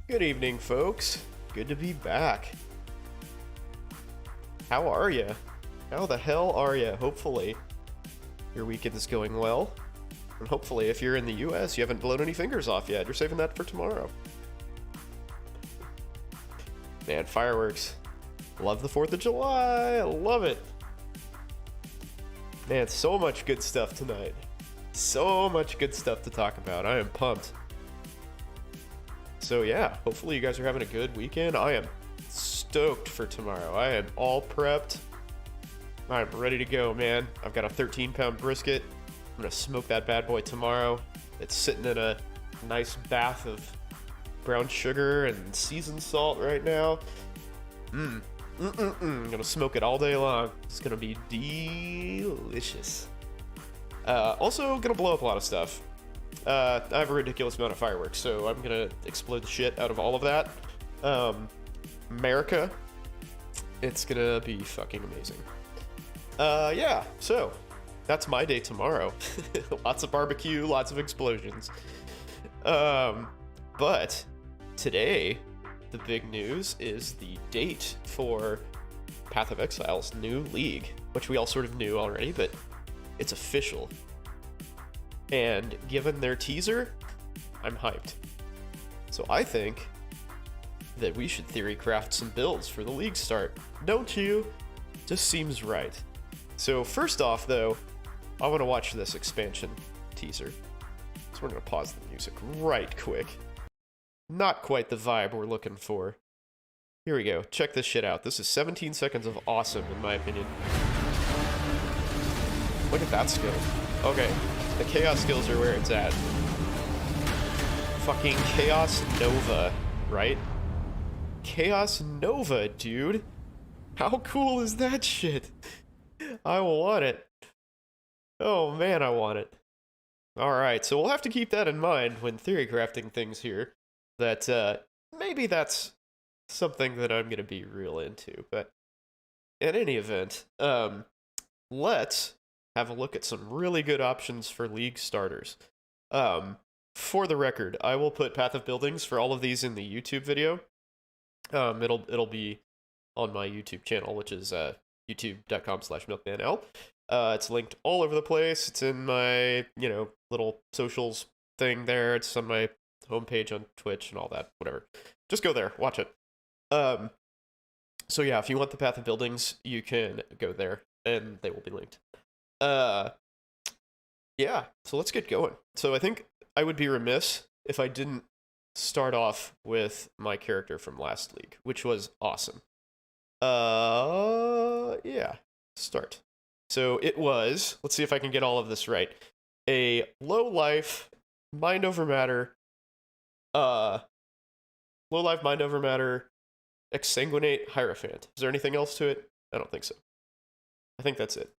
Good evening, folks. Good to be back. How are you? How the hell are you? Hopefully, your weekend is going well. And hopefully, if you're in the US, you haven't blown any fingers off yet. You're saving that for tomorrow. Man, fireworks. Love the 4th of July. I love it. Man, so much good stuff tonight. So much good stuff to talk about. I am pumped. So yeah, hopefully you guys are having a good weekend. I am stoked for tomorrow. I am all prepped. I'm ready to go, man. I've got a 13-pound brisket. I'm gonna smoke that bad boy tomorrow. It's sitting in a nice bath of brown sugar and seasoned salt right now. I'm gonna smoke it all day long. It's gonna be delicious. Also gonna blow up a lot of stuff. I have a ridiculous amount of fireworks, so I'm gonna explode the shit out of all of that. America, it's gonna be fucking amazing. Yeah, so that's my day tomorrow. Lots of barbecue, lots of explosions. But today, the big news is the date for Path of Exile's new league, which we all sort of knew already, but it's official. And given their teaser, I'm hyped. So I think that we should theorycraft some builds for the league start. Don't you? Just seems right. So first off, though, I want to watch this expansion teaser. So we're going to pause the music right quick. Not quite the vibe we're looking for. Here we go. Check this shit out. This is 17 seconds of awesome, in my opinion. Look at that skill. Okay. The Chaos skills are where it's at. Fucking Chaos Nova, right? Chaos Nova, dude. How cool is that shit? I want it. Oh man, I want it. Alright, so we'll have to keep that in mind when theorycrafting things here. That, maybe that's something that I'm gonna be real into. But in any event, let's have a look at some really good options for league starters. For the record, I will put Path of Buildings for all of these in the YouTube video. It'll be on my YouTube channel, which is youtube.com/milkmanl. It's linked all over the place. It's in my, little socials thing there. It's on my homepage on Twitch and all that, whatever. Just go there, watch it. So yeah, if you want the Path of Buildings, you can go there, and they will be linked. Yeah, so let's get going. So I think I would be remiss if I didn't start off with my character from last league, which was awesome. Yeah, start. So it was, let's see if I can get all of this right, a low life, mind over matter, exsanguinate Hierophant. Is there anything else to it? I don't think so. I think that's it.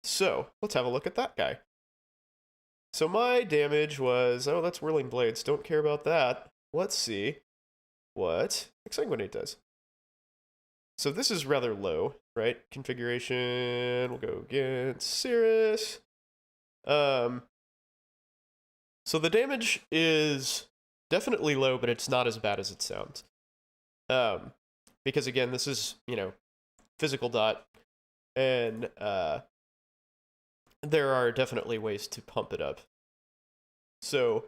So, let's have a look at that guy. So my damage was, oh, that's Whirling Blades. Don't care about that. Let's see what Exsanguinate does. So this is rather low, right? Configuration, we'll go against Cirrus. So the damage is definitely low, but it's not as bad as it sounds. Because again, this is, physical dot, and there are definitely ways to pump it up. So,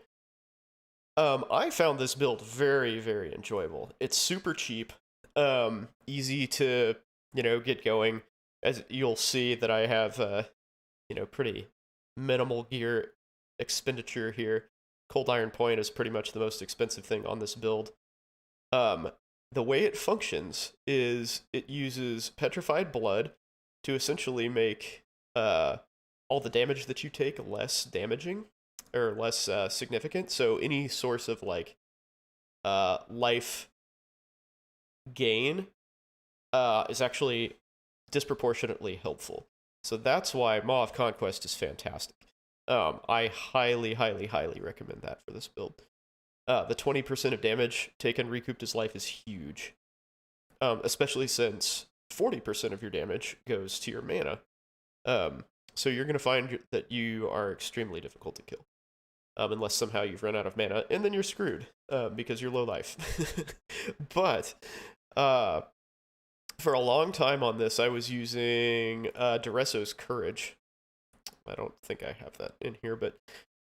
I found this build very, very enjoyable. It's super cheap, easy to, get going. As you'll see that I have, pretty minimal gear expenditure here. Cold Iron Point is pretty much the most expensive thing on this build. The way it functions is it uses Petrified Blood to essentially make, all the damage that you take less damaging, or less significant. So any source of, life gain is actually disproportionately helpful. So that's why Maw of Conquest is fantastic. I highly, highly, highly recommend that for this build. The 20% of damage taken recouped as life is huge. Especially since 40% of your damage goes to your mana. So you're going to find that you are extremely difficult to kill. unless somehow you've run out of mana, and then you're screwed because you're low life. But for a long time on this, I was using Duresso's Courage. I don't think I have that in here, but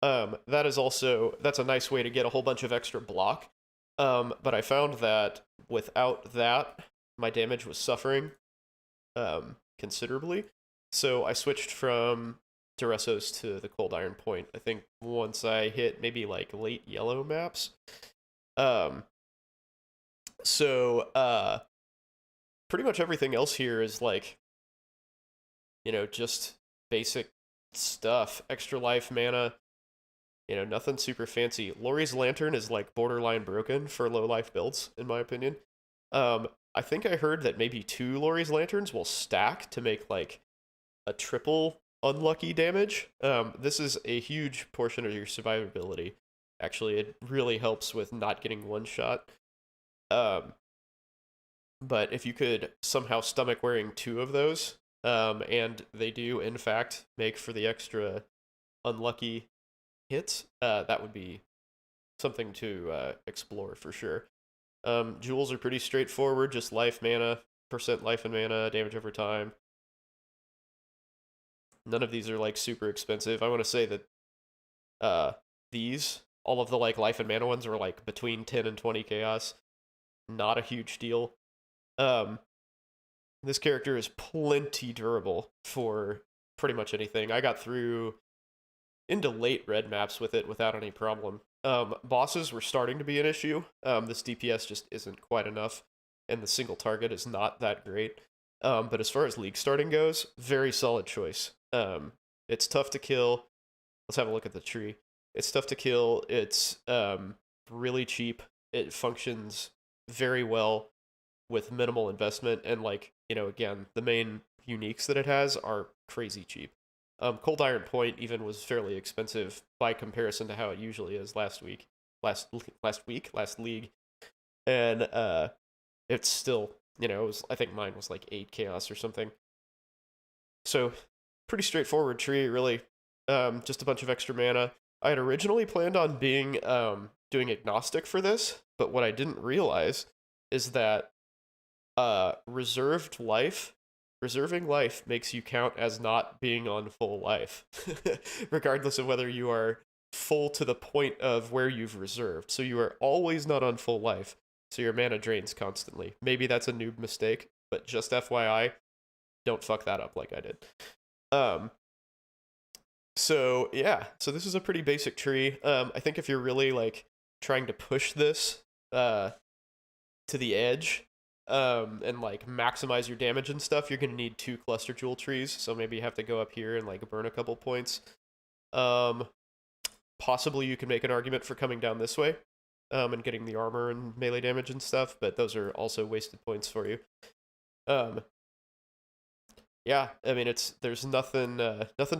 that's a nice way to get a whole bunch of extra block. But I found that without that, my damage was suffering considerably. So I switched from Duresso's to the Cold Iron Point. I think once I hit maybe like late yellow maps. So pretty much everything else here is like, just basic stuff. Extra life, mana, nothing super fancy. Lori's Lantern is like borderline broken for low life builds, in my opinion. I think I heard that maybe 2 Lori's Lanterns will stack to make like a triple unlucky damage. This is a huge portion of your survivability. Actually, it really helps with not getting one shot. But if you could somehow stomach wearing 2 of those, and they do in fact make for the extra unlucky hits, that would be something to explore for sure. Jewels are pretty straightforward, just life, mana, percent life and mana, damage over time. None of these are like super expensive. I want to say that all of the like life and mana ones are like between 10 and 20 chaos. Not a huge deal. This character is plenty durable for pretty much anything. I got through into late red maps with it without any problem. Bosses were starting to be an issue. This DPS just isn't quite enough, and the single target is not that great. But as far as league starting goes, very solid choice. It's tough to kill. Let's have a look at the tree. It's tough to kill. It's really cheap. It functions very well with minimal investment, and like, again, the main uniques that it has are crazy cheap. Cold Iron Point even was fairly expensive by comparison to how it usually is last league, and it's still, I think mine was like 8 chaos or something. So pretty straightforward tree, really. Just a bunch of extra mana. I had originally planned on being doing agnostic for this, but what I didn't realize is that reserving life makes you count as not being on full life, regardless of whether you are full to the point of where you've reserved. So you are always not on full life, so your mana drains constantly. Maybe that's a noob mistake, but just FYI, don't fuck that up like I did. So this is a pretty basic tree. I think if you're really like trying to push this to the edge, and like maximize your damage and stuff, you're gonna need 2 cluster jewel trees. So maybe you have to go up here and like burn a couple points. Possibly you can make an argument for coming down this way, and getting the armor and melee damage and stuff, but those are also wasted points for you. Yeah, I mean, there's nothing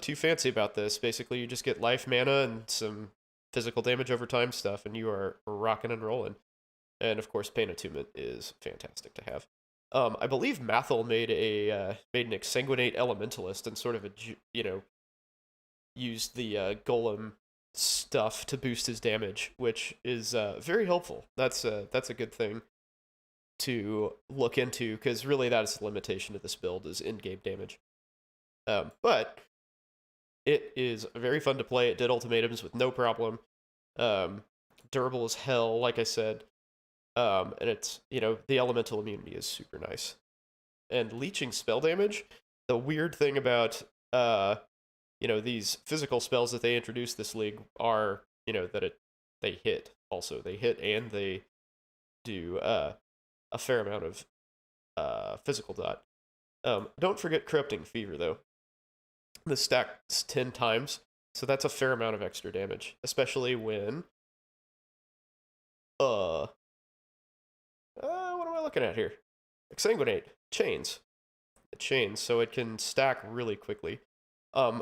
too fancy about this. Basically, you just get life, mana, and some physical damage over time stuff, and you are rocking and rolling. And of course, Pain Attunement is fantastic to have. I believe Mathel made an Exsanguinate Elementalist and sort of used the Golem stuff to boost his damage, which is very helpful. That's a good thing to look into, because really that is the limitation of this build, is in-game damage. But it is very fun to play. It did ultimatums with no problem. Durable as hell, like I said. And it's, the elemental immunity is super nice. And leeching spell damage, the weird thing about, these physical spells that they introduced this league are, that they hit also. They hit and they do a fair amount of physical dot. Don't forget Corrupting Fever, though. This stacks 10 times, so that's a fair amount of extra damage, especially when what am I looking at here? Exsanguinate. Chains. Chains, so it can stack really quickly.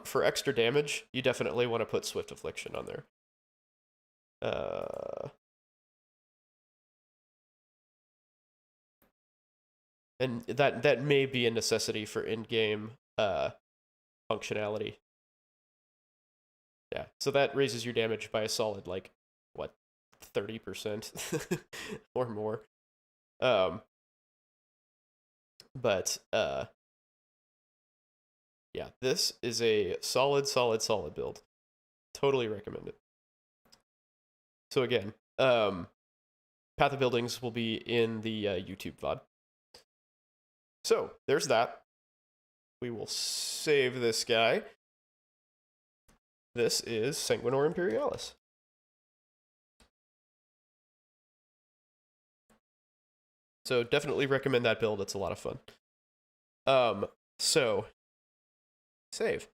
For extra damage, you definitely want to put Swift Affliction on there. And that may be a necessity for in-game functionality. Yeah, so that raises your damage by a solid, like, what, 30% or more. But yeah, this is a solid build. Totally recommend it. So again, Path of Buildings will be in the YouTube VOD. So there's that. We will save this guy. This is Sanguinor Imperialis. So definitely recommend that build. It's a lot of fun. So save.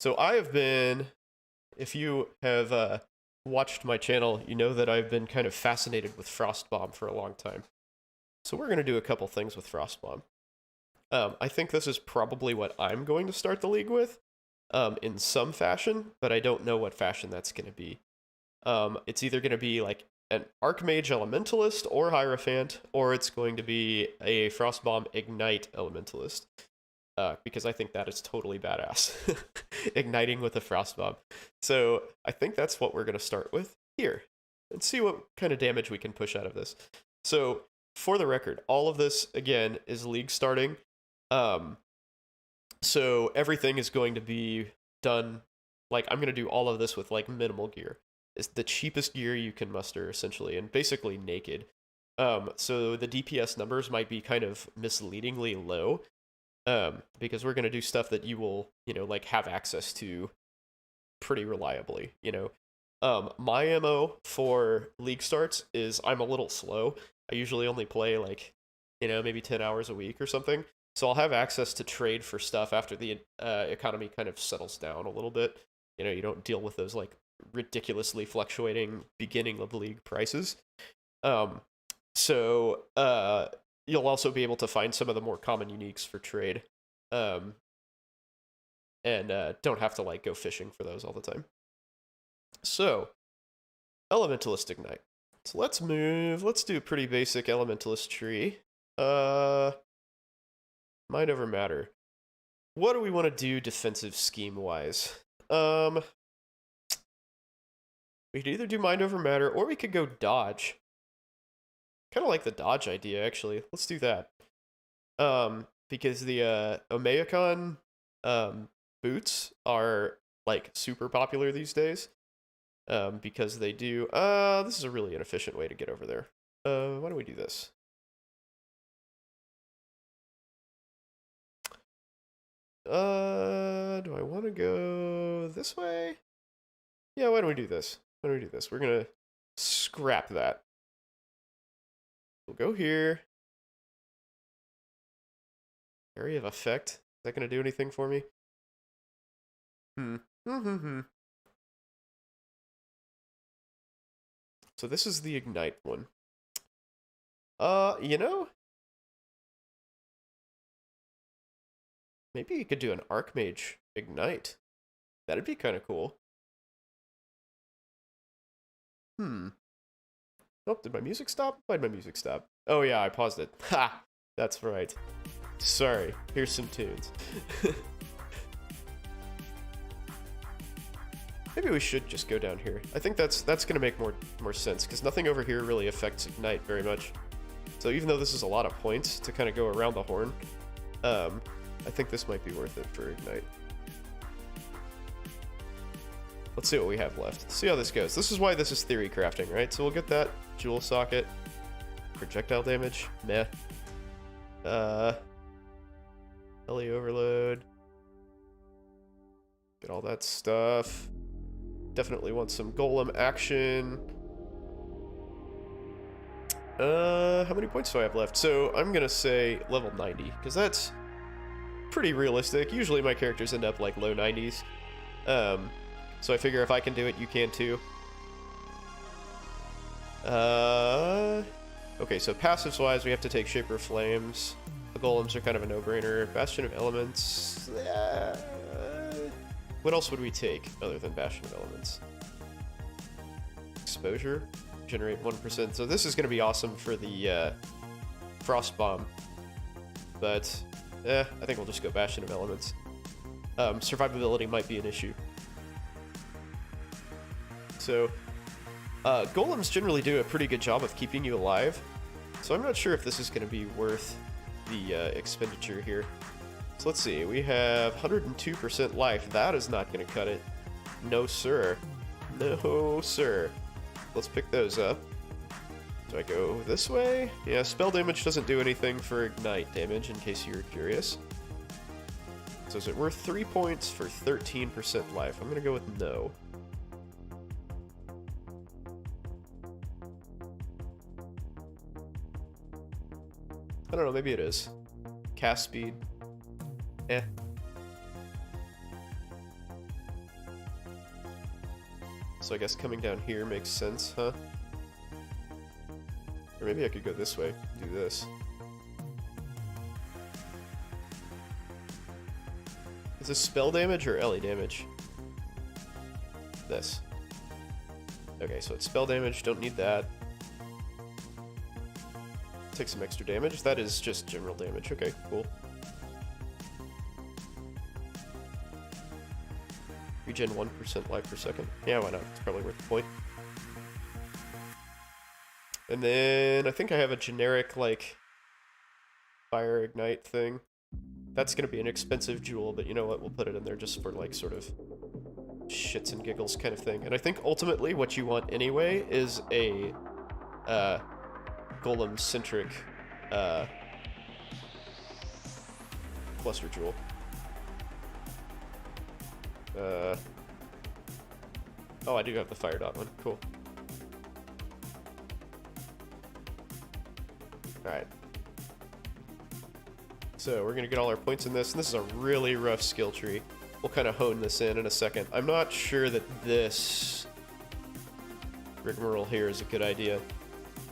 So I have been, if you have watched my channel, you know that I've been kind of fascinated with Frostbomb for a long time. So we're going to do a couple things with Frostbomb. I think this is probably what I'm going to start the league with, in some fashion, but I don't know what fashion that's going to be. It's either going to be like an Archmage Elementalist or Hierophant, or it's going to be a Frostbomb Ignite Elementalist. Because I think that is totally badass. Igniting with a Frostbomb. So I think that's what we're going to start with here. And see what kind of damage we can push out of this. So, for the record, all of this, again, is league starting. So everything is going to be done, like, I'm going to do all of this with, like, minimal gear. It's the cheapest gear you can muster, essentially, and basically naked. So the DPS numbers might be kind of misleadingly low. Because we're going to do stuff that you will, like, have access to pretty reliably, My MO for league starts is I'm a little slow. I usually only play, like, maybe 10 hours a week or something. So I'll have access to trade for stuff after the economy kind of settles down a little bit. You don't deal with those, like, ridiculously fluctuating beginning of league prices. So you'll also be able to find some of the more common uniques for trade, and don't have to, like, go fishing for those all the time. So, Elementalist Ignite. So let's do a pretty basic Elementalist tree. Mind over Matter. What do we want to do defensive scheme-wise? We could either do Mind over Matter, or we could go Dodge. Kind of like the Dodge idea, actually. Let's do that. Because the Omeacon boots are, like, super popular these days. Because they do... this is a really inefficient way to get over there. Why don't we do this? Do I want to go this way? Yeah, why don't we do this? We're gonna scrap that. We'll go here. Area of effect. Is that gonna do anything for me? So this is the Ignite one. Maybe you could do an Archmage Ignite. That'd be kind of cool. Oh, did my music stop? Why'd my music stop? Oh yeah, I paused it. Ha! That's right. Sorry, here's some tunes. Maybe we should just go down here. I think that's gonna make more sense, because nothing over here really affects Ignite very much. So even though this is a lot of points to kind of go around the horn, I think this might be worth it for Ignite. Let's see what we have left. See how this goes. This is why this is theory crafting, right? So we'll get that Jewel Socket. Projectile damage. Meh. LE Overload. Get all that stuff. Definitely want some Golem action. How many points do I have left? So I'm gonna say level 90, because that's pretty realistic. Usually my characters end up, like, low 90s. So I figure if I can do it, you can too. Okay, so passives-wise, we have to take Shaper of Flames. The Golems are kind of a no-brainer. Bastion of Elements. What else would we take other than Bastion of Elements? Exposure. Generate 1%. So this is going to be awesome for the Frost Bomb. But, I think we'll just go Bastion of Elements. Survivability might be an issue. So, golems generally do a pretty good job of keeping you alive. So I'm not sure if this is going to be worth the expenditure here. So let's see, we have 102% life. That is not going to cut it. No, sir. No, sir. Let's pick those up. Do I go this way? Yeah, spell damage doesn't do anything for ignite damage, in case you were curious. So is it worth 3 points for 13% life? I'm going to go with no. I don't know, maybe it is. Cast speed. Eh. So I guess coming down here makes sense, huh? Or maybe I could go this way, do this. Is this spell damage or LE damage? This. Okay, so it's spell damage, don't need that. Take some extra damage. That is just general damage. Okay, cool. Regen 1% life per second. Yeah, why not? It's probably worth the point. And then I think I have a generic, like, fire ignite thing. That's going to be an expensive jewel, but you know what? We'll put it in there just for, like, sort of shits and giggles kind of thing. And I think ultimately what you want anyway is a golem-centric cluster jewel. Oh, I do have the fire dot one. Cool. Alright. So we're gonna get all our points in this, and this is a really rough skill tree. We'll kind of hone this in a second. I'm not sure that this rigmarole here is a good idea.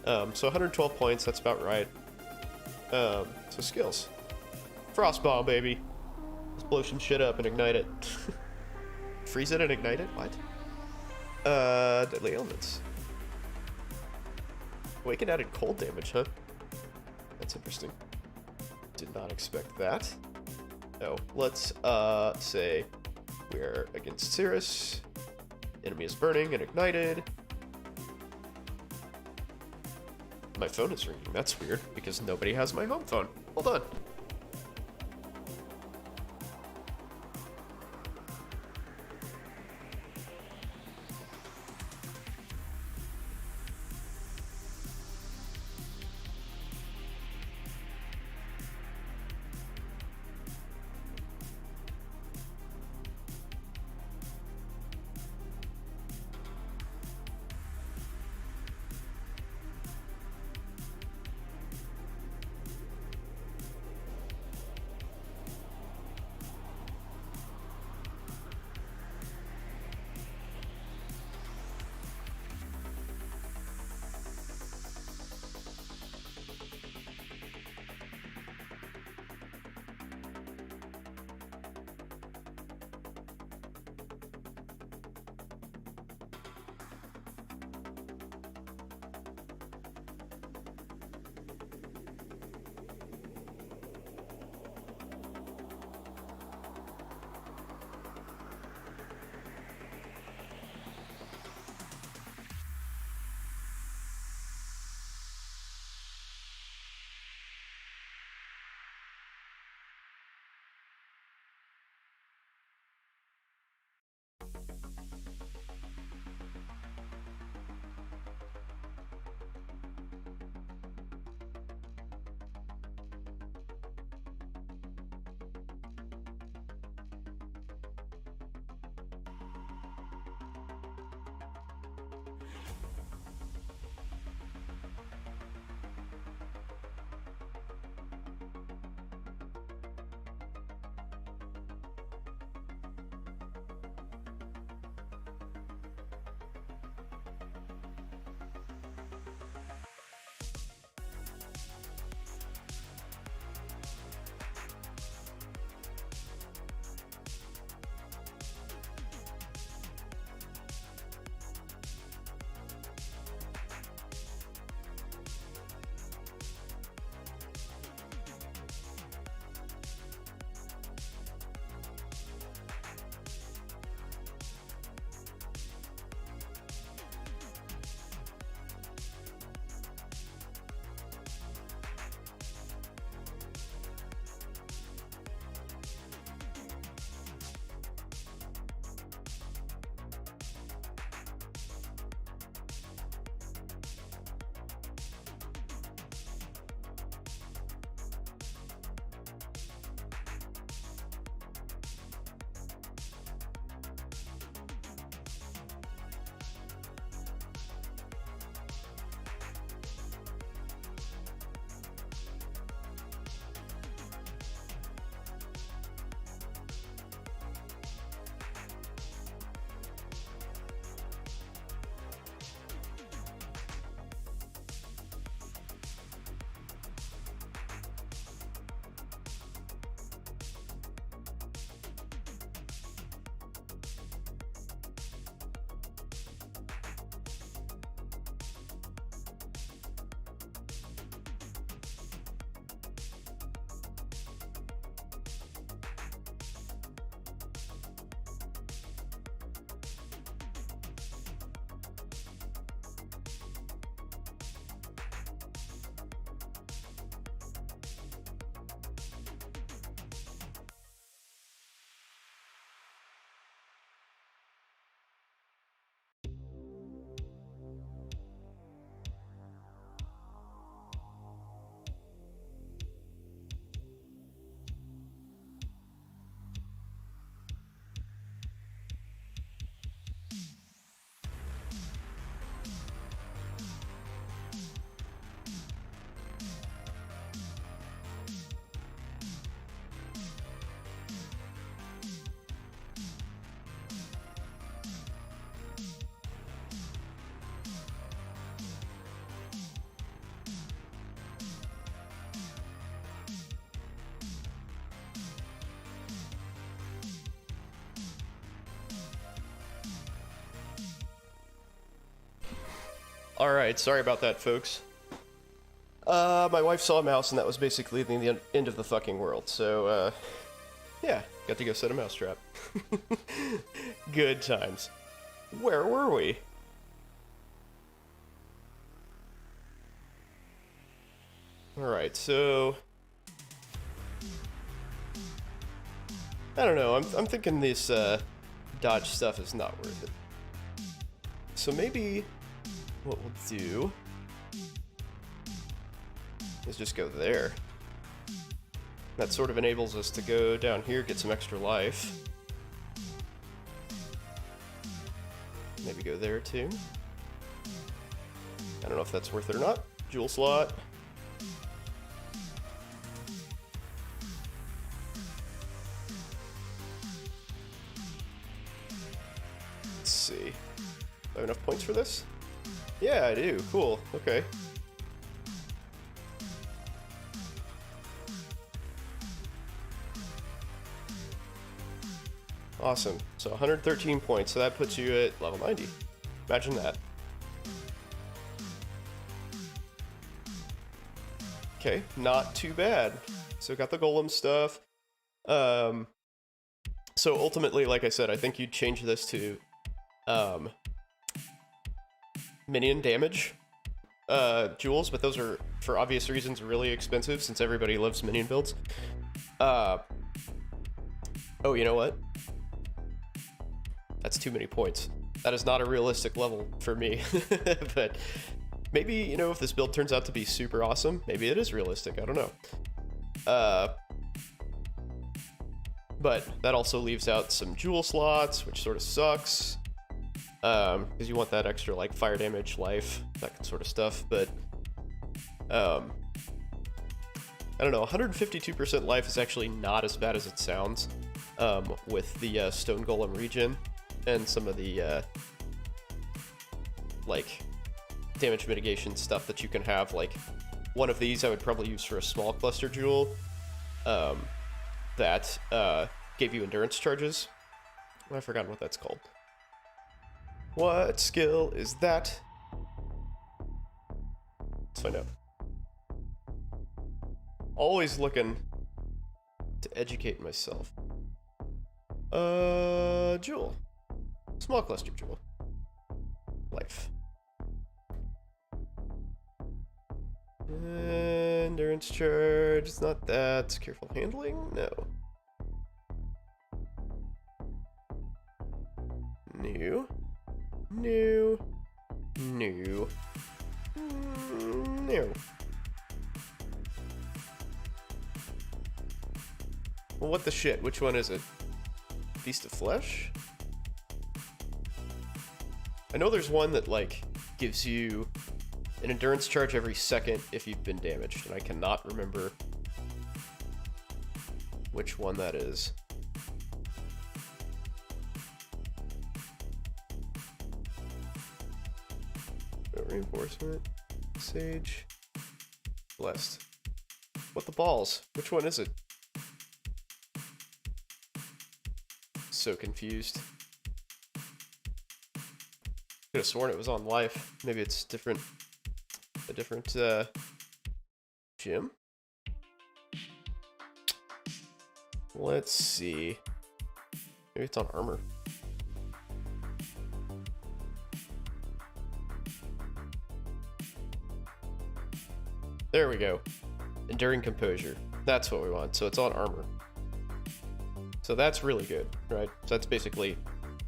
So 112 points, that's about right. So skills. Frostball, baby. Let's blow some shit up and ignite it. Freeze it and ignite it? What? Deadly elements. Awakened added cold damage, huh? That's interesting. Did not expect that. Oh, let's, say we're against Cirrus. Enemy is burning and ignited. My phone is ringing. That's weird, because nobody has my home phone. Hold on. Alright, sorry about that, folks. My wife saw a mouse, and that was basically the end of the fucking world, so, yeah, got to go set a mousetrap. Good times. Where were we? Alright, so... I don't know, I'm thinking this, dodge stuff is not worth it. So maybe what we'll do is just go there. That sort of enables us to go down here, get some extra life. Maybe go there too. I don't know if that's worth it or not. Jewel slot. Let's see. Do I have enough points for this? Yeah, I do. Cool. Okay. Awesome. So 113 points, so that puts you at level 90. Imagine that. Okay, not too bad. So got the golem stuff. So ultimately, like I said, I think you'd change this to minion damage jewels, but those are, for obvious reasons, really expensive since everybody loves minion builds. Oh, you know what? That's too many points. That is not a realistic level for me. But maybe, you know, if this build turns out to be super awesome, maybe it is realistic. I don't know. But that also leaves out some jewel slots, which sort of sucks. Because you want that extra, like, fire damage, life, that sort of stuff. But, I don't know, 152% life is actually not as bad as it sounds. With the stone golem regen and some of the like damage mitigation stuff that you can have. Like one of these I would probably use for a small cluster jewel that gave you endurance charges. Oh, I've forgotten what that's called. What skill is that? Let's find out. Always looking to educate myself. Jewel. Small cluster jewel. Life. Endurance charge. It's not that. Careful handling? No. New. New. New. New. Well, what the shit? Which one is it? Feast of Flesh? I know there's one that, like, gives you an endurance charge every second if you've been damaged, and I cannot remember which one that is. Reinforcement. Sage. Blessed. What the balls? Which one is it? So confused. Could have sworn it was on life. Maybe it's different. A different gym. Let's see. Maybe it's on armor. There we go. Enduring composure. That's what we want. So it's on armor. So that's really good, right? So that's basically,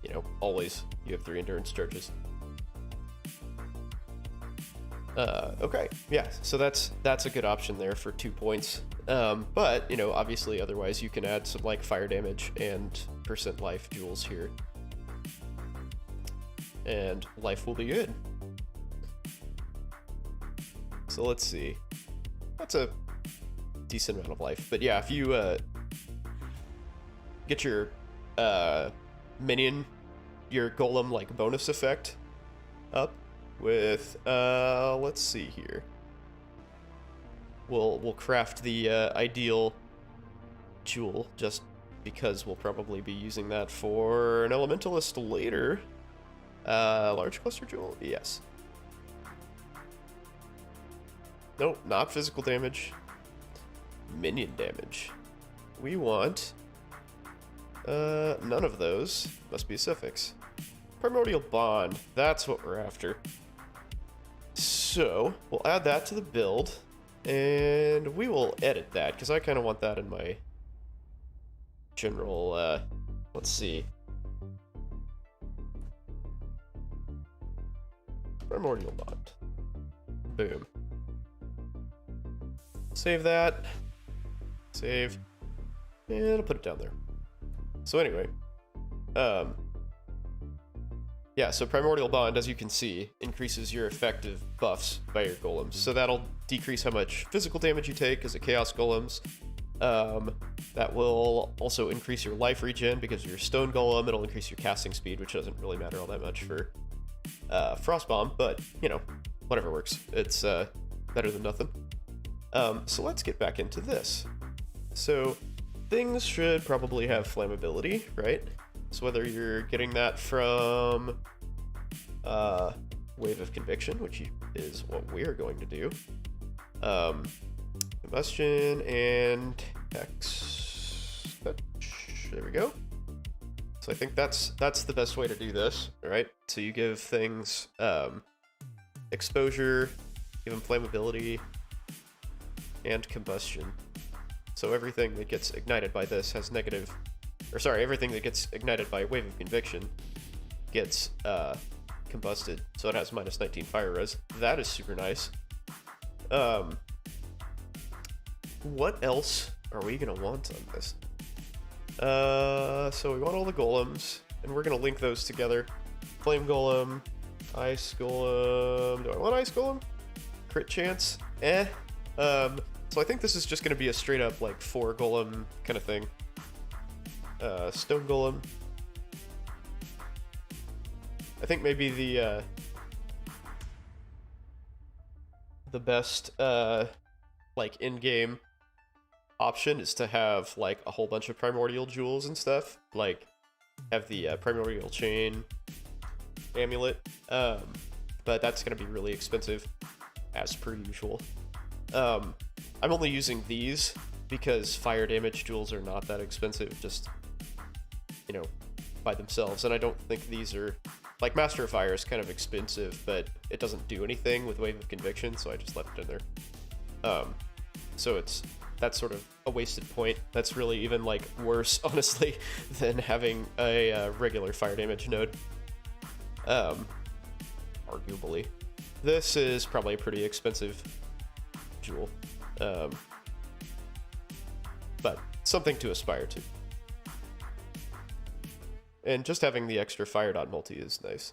you know, always you have 3 endurance charges. Okay, yeah, so that's a good option there for 2 points. But, you know, obviously otherwise you can add some, like, fire damage and % life jewels here. And life will be good. So let's see. That's a decent amount of life. But yeah, if you get your minion, your golem, like, bonus effect up with let's see here. We'll craft the ideal jewel just because we'll probably be using that for an elementalist later. Large cluster jewel? Yes. Nope, not physical damage. Minion damage. We want none of those. Must be a suffix. Primordial Bond. That's what we're after. So we'll add that to the build, and we will edit that because I kind of want that in my general. Let's see. Primordial Bond. Boom. Save that. Save. And I'll put it down there. So anyway. Yeah, so Primordial Bond, as you can see, increases your effective buffs by your golems. So that'll decrease how much physical damage you take as a Chaos Golems. That will also increase your life regen because of your Stone Golem. It'll increase your casting speed, which doesn't really matter all that much for Frost Bomb, but, you know, whatever works. It's better than nothing. So let's get back into this. So things should probably have flammability, right? So whether you're getting that from Wave of Conviction, which is what we're going to do, Combustion and Hex Touch. There we go. So I think that's the best way to do this, right? So you give things exposure, give them flammability, and combustion. So everything that gets ignited by this has negative, or sorry, everything that gets ignited by Wave of Conviction gets combusted. So it has minus 19 fire res. That is super nice. What else are we gonna want on this? So we want all the golems, and we're gonna link those together. Flame Golem, Ice Golem. Do I want Ice Golem? Crit chance? So I think this is just gonna be a straight up like 4 golem kind of thing. Stone Golem. I think maybe the best like in-game option is to have like a whole bunch of primordial jewels and stuff, like have the primordial chain amulet, but that's gonna be really expensive as per usual. I'm only using these because fire damage jewels are not that expensive, just, you know, by themselves, and I don't think these are, like, Master of Fire is kind of expensive, but it doesn't do anything with Wave of Conviction, so I just left it in there. So that's sort of a wasted point. That's really even, like, worse, honestly, than having a regular fire damage node. Arguably. This is probably a pretty expensive jewel. But something to aspire to. And just having the extra fire dot multi is nice.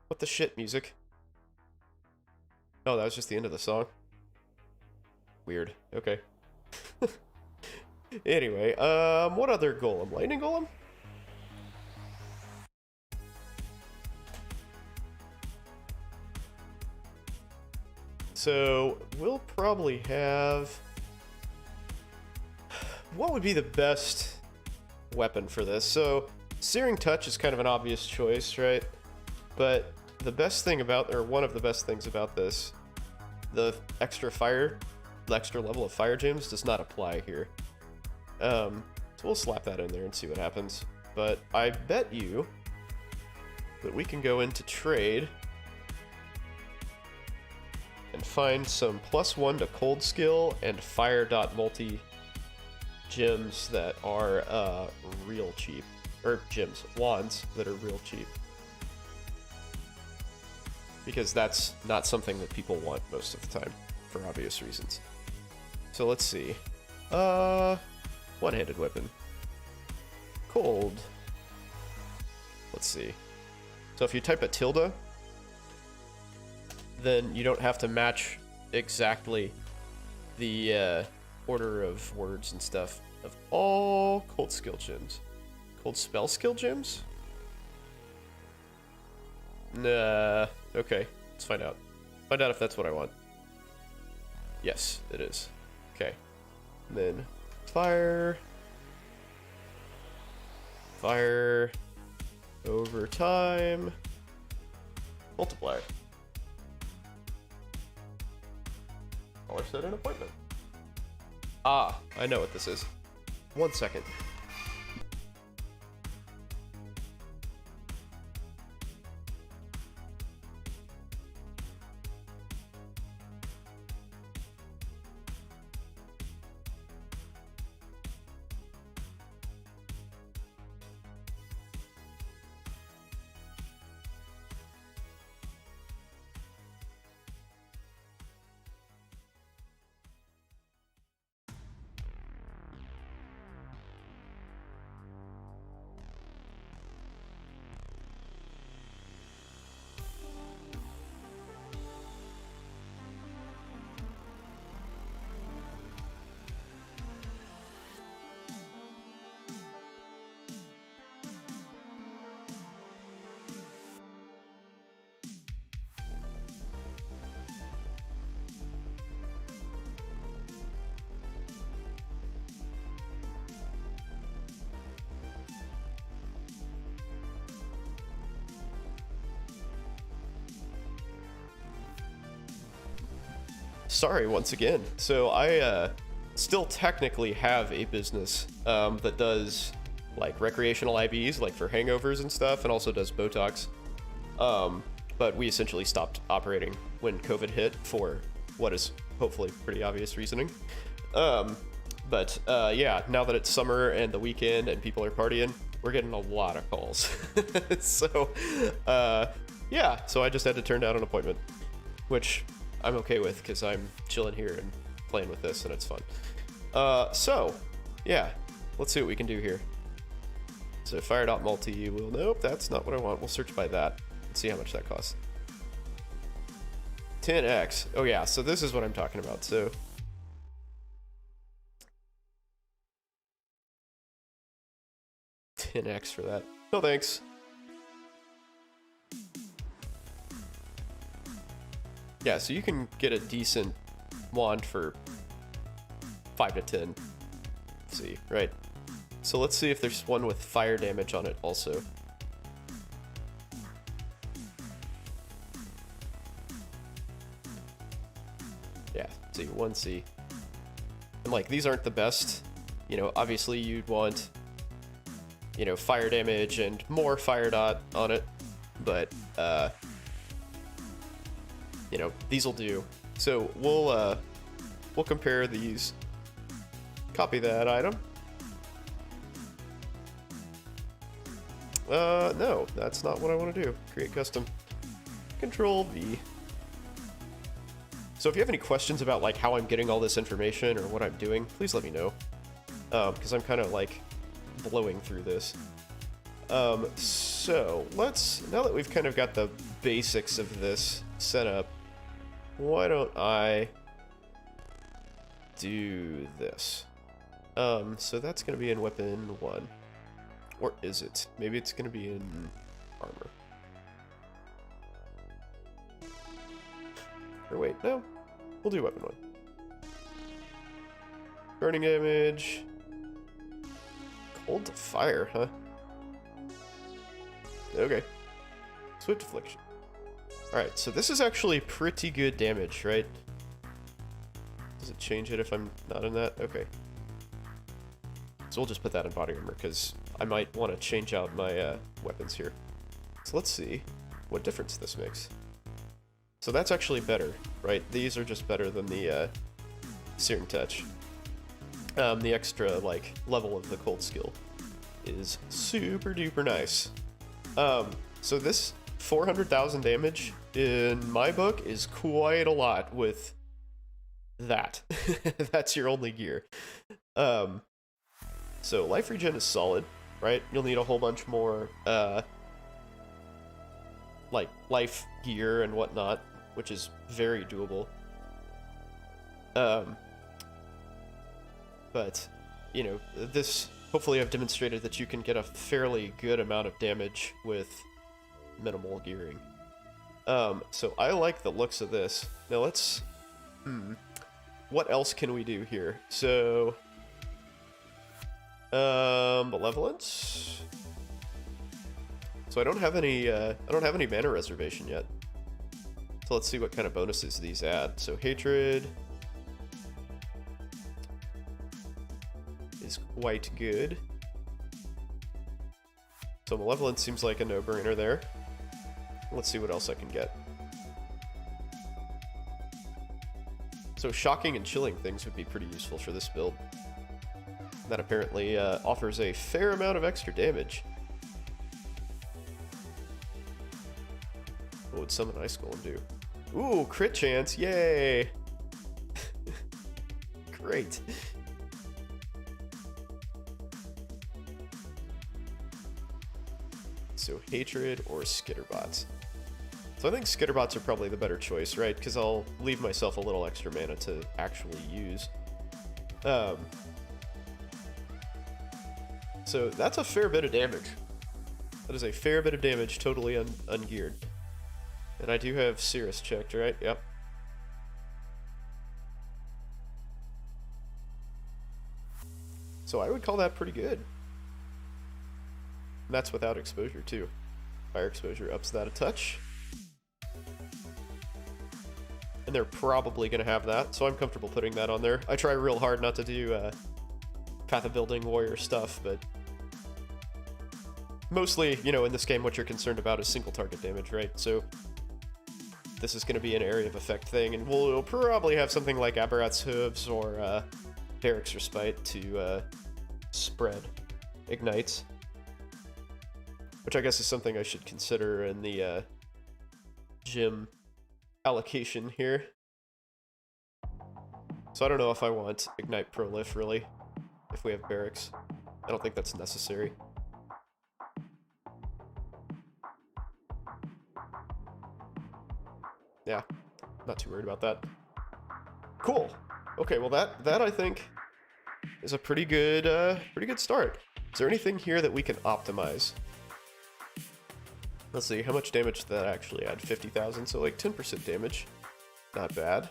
What the shit, music? Oh, that was just the end of the song? Weird. Okay. Anyway, what other golem? Lightning Golem? So, we'll probably have... What would be the best weapon for this? So, Searing Touch is kind of an obvious choice, right? But the best thing about, or one of the best things about this, the extra level of fire gems does not apply here. So we'll slap that in there and see what happens. But I bet you that we can go into trade and find some +1 to cold skill and fire dot multi gems that are real cheap. Or gems, wands that are real cheap. Because that's not something that people want most of the time, for obvious reasons. So let's see. One-handed weapon. Cold. Let's see. So if you type a tilde, then you don't have to match exactly the order of words and stuff of all cold skill gems. Cold spell skill gems? Nah. Okay, let's find out. Find out if that's what I want. Yes, it is. Okay. And then fire. Fire. Over time. Multiplier. Caller set an appointment. Ah, I know what this is. 1 second. Sorry once again. So I still technically have a business that does like recreational IVs, like for hangovers and stuff, and also does Botox. But we essentially stopped operating when COVID hit for what is hopefully pretty obvious reasoning. Yeah, now that it's summer and the weekend and people are partying, we're getting a lot of calls. So yeah, so I just had to turn down an appointment, which I'm okay with because I'm chilling here and playing with this and it's fun. So yeah, let's see what we can do here. So fire.multi will, nope, that's not what I want. We'll search by that and see how much that costs. 10x. Oh yeah, so this is what I'm talking about. So $10x for that. No thanks. Yeah, so you can get a decent wand for 5 to 10. Let's see, right? So let's see if there's one with fire damage on it also. Yeah, see, 1C. And like, these aren't the best. You know, obviously you'd want, you know, fire damage and more fire dot on it, but you know, these will do. So we'll compare these. Copy that item. No, that's not what I want to do. Create custom. Control V. So if you have any questions about like how I'm getting all this information or what I'm doing, please let me know. Because I'm kind of like blowing through this. So let's, now that we've kind of got the basics of this set up, why don't I do this? So that's going to be in weapon 1. Or is it? Maybe it's going to be in armor. Or wait, no. We'll do weapon 1. Burning damage. Cold to fire, huh? Okay. Swift affliction. Alright, so this is actually pretty good damage, right? Does it change it if I'm not in that? Okay. So we'll just put that in body armor, because I might want to change out my weapons here. So let's see what difference this makes. So that's actually better, right? These are just better than the Searing Touch. The extra, like, level of the cold skill is super duper nice. So this 400,000 damage in my book is quite a lot with that. That's your only gear. So life regen is solid, right? You'll need a whole bunch more like life gear and whatnot, which is very doable. But you know, this, hopefully I've demonstrated that you can get a fairly good amount of damage with minimal gearing. So I like the looks of this. Now let's, what else can we do here? So, malevolence. So I don't have any mana reservation yet. So let's see what kind of bonuses these add. So hatred, is quite good. So Malevolence seems like a no-brainer there. Let's see what else I can get. So Shocking and Chilling things would be pretty useful for this build. That apparently offers a fair amount of extra damage. What would Summon Ice Golem do? Ooh, crit chance, yay! Great. So Hatred or Skitterbots. So I think Skitterbots are probably the better choice, right? Because I'll leave myself a little extra mana to actually use. So that's a fair bit of damage. That is a fair bit of damage, totally ungeared. And I do have Cirrus checked, right? Yep. So I would call that pretty good. And that's without exposure, too. Fire exposure ups that a touch. And they're probably going to have that, so I'm comfortable putting that on there. I try real hard not to do Path of Building Warrior stuff, but mostly, you know, in this game, what you're concerned about is single target damage, right? So this is going to be an area of effect thing, and we'll probably have something like Aberrat's Hooves or Derek's Respite to spread ignites, which I guess is something I should consider in the gym allocation here. So I don't know if I want Ignite Prolif, really, if we have Barracks. I don't think that's necessary. Yeah, not too worried about that. Cool. Okay, well that I think is a pretty good start. Is there anything here that we can optimize? Let's see, how much damage did that actually add? 50,000, so like 10% damage. Not bad.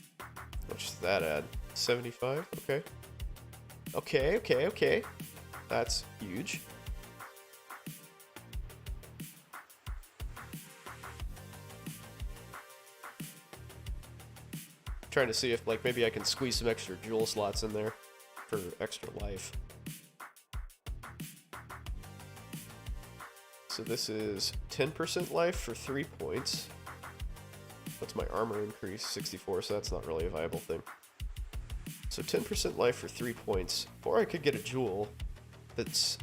How much does that add? 75? Okay. Okay. That's huge. Trying to see if like maybe I can squeeze some extra jewel slots in there for extra life. So this is 10% life for 3 points. What's my armor increase? 64, so that's not really a viable thing. So 10% life for 3 points. Or I could get a jewel that's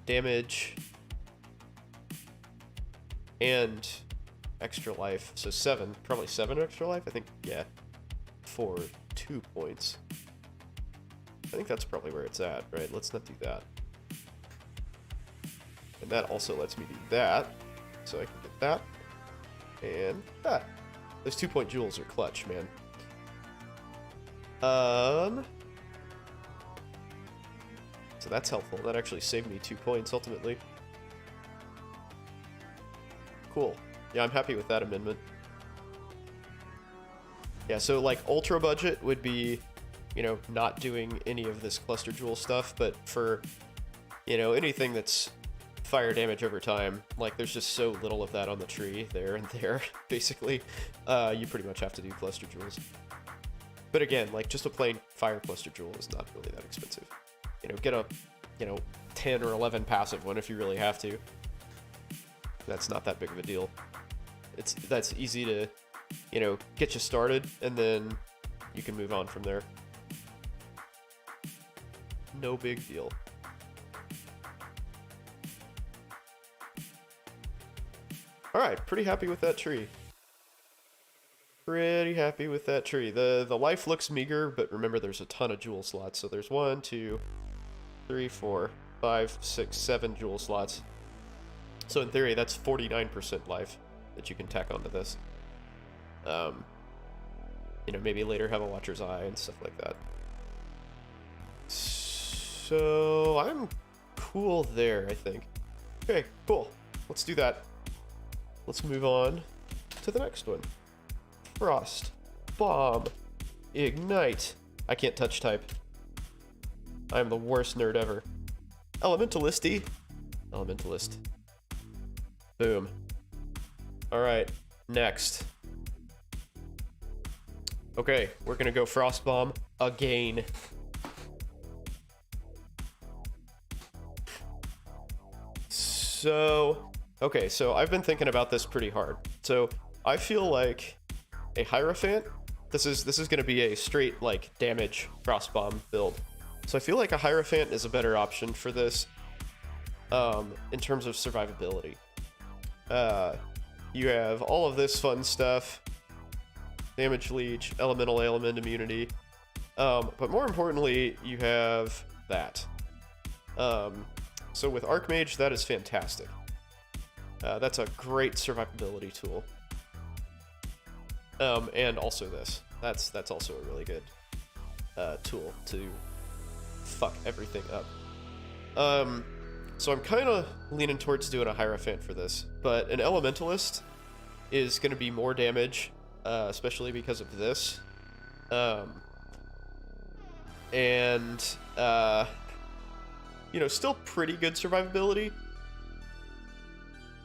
damage and extra life. So 7, probably 7 extra life, I think, yeah, for 2 points. I think that's probably where it's at, right? Let's not do that. And that also lets me do that. So I can get that. And that. Those 2-point jewels are clutch, man. So that's helpful. That actually saved me 2 points, ultimately. Cool. Yeah, I'm happy with that amendment. Yeah, so like ultra budget would be, you know, not doing any of this cluster jewel stuff, but for, you know, anything that's fire damage over time, like there's just so little of that on the tree there and there, basically. You pretty much have to do cluster jewels. But again, like just a plain fire cluster jewel is not really that expensive. You know, get a, you know, 10 or 11 passive one if you really have to. That's not that big of a deal. That's easy to, you know, get you started, and then you can move on from there. No big deal. Alright, pretty happy with that tree. Pretty happy with that tree. The life looks meager, but remember there's a ton of jewel slots. So there's 1, 2, 3, 4, 5, 6, 7 jewel slots. So in theory, that's 49% life that you can tack onto this. You know, maybe later have a Watcher's Eye and stuff like that. So I'm cool there, I think. Okay, cool. Let's do that. Let's move on to the next one. Frost, Bomb, Ignite. I can't touch type. I am the worst nerd ever. Elementalisty. Elementalist. Boom. Alright, next. Okay, we're gonna go Frost Bomb. again. So, okay, so I've been thinking about this pretty hard. So I feel like a Hierophant, this is going to be a straight like damage Frostbomb build. So I feel like a Hierophant is a better option for this in terms of survivability. You have all of this fun stuff, damage leech, elemental ailment immunity, but more importantly, you have that. So with Archmage, that is fantastic. That's a great survivability tool. And also this. That's also a really good tool to fuck everything up. So I'm kind of leaning towards doing a Hierophant for this, but an Elementalist is going to be more damage, especially because of this. You know, still pretty good survivability.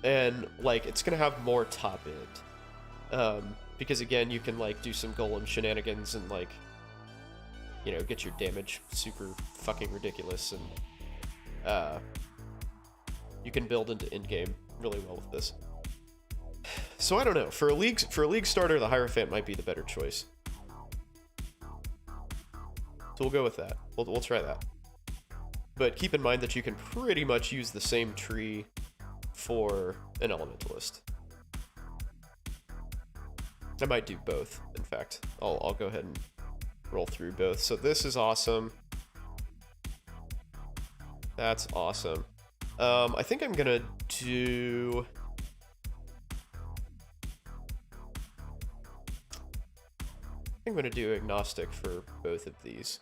And, like, it's going to have more top end. Because, again, you can, like, do some golem shenanigans and, like, you know, get your damage super fucking ridiculous. And, you can build into endgame really well with this. So, I don't know. For a league starter, the Hierophant might be the better choice. So we'll go with that. We'll try that. But keep in mind that you can pretty much use the same tree for an Elementalist. I might do both, in fact. I'll go ahead and roll through both. So this is awesome. That's awesome. I think I'm gonna do... I think I'm gonna do Agnostic for both of these.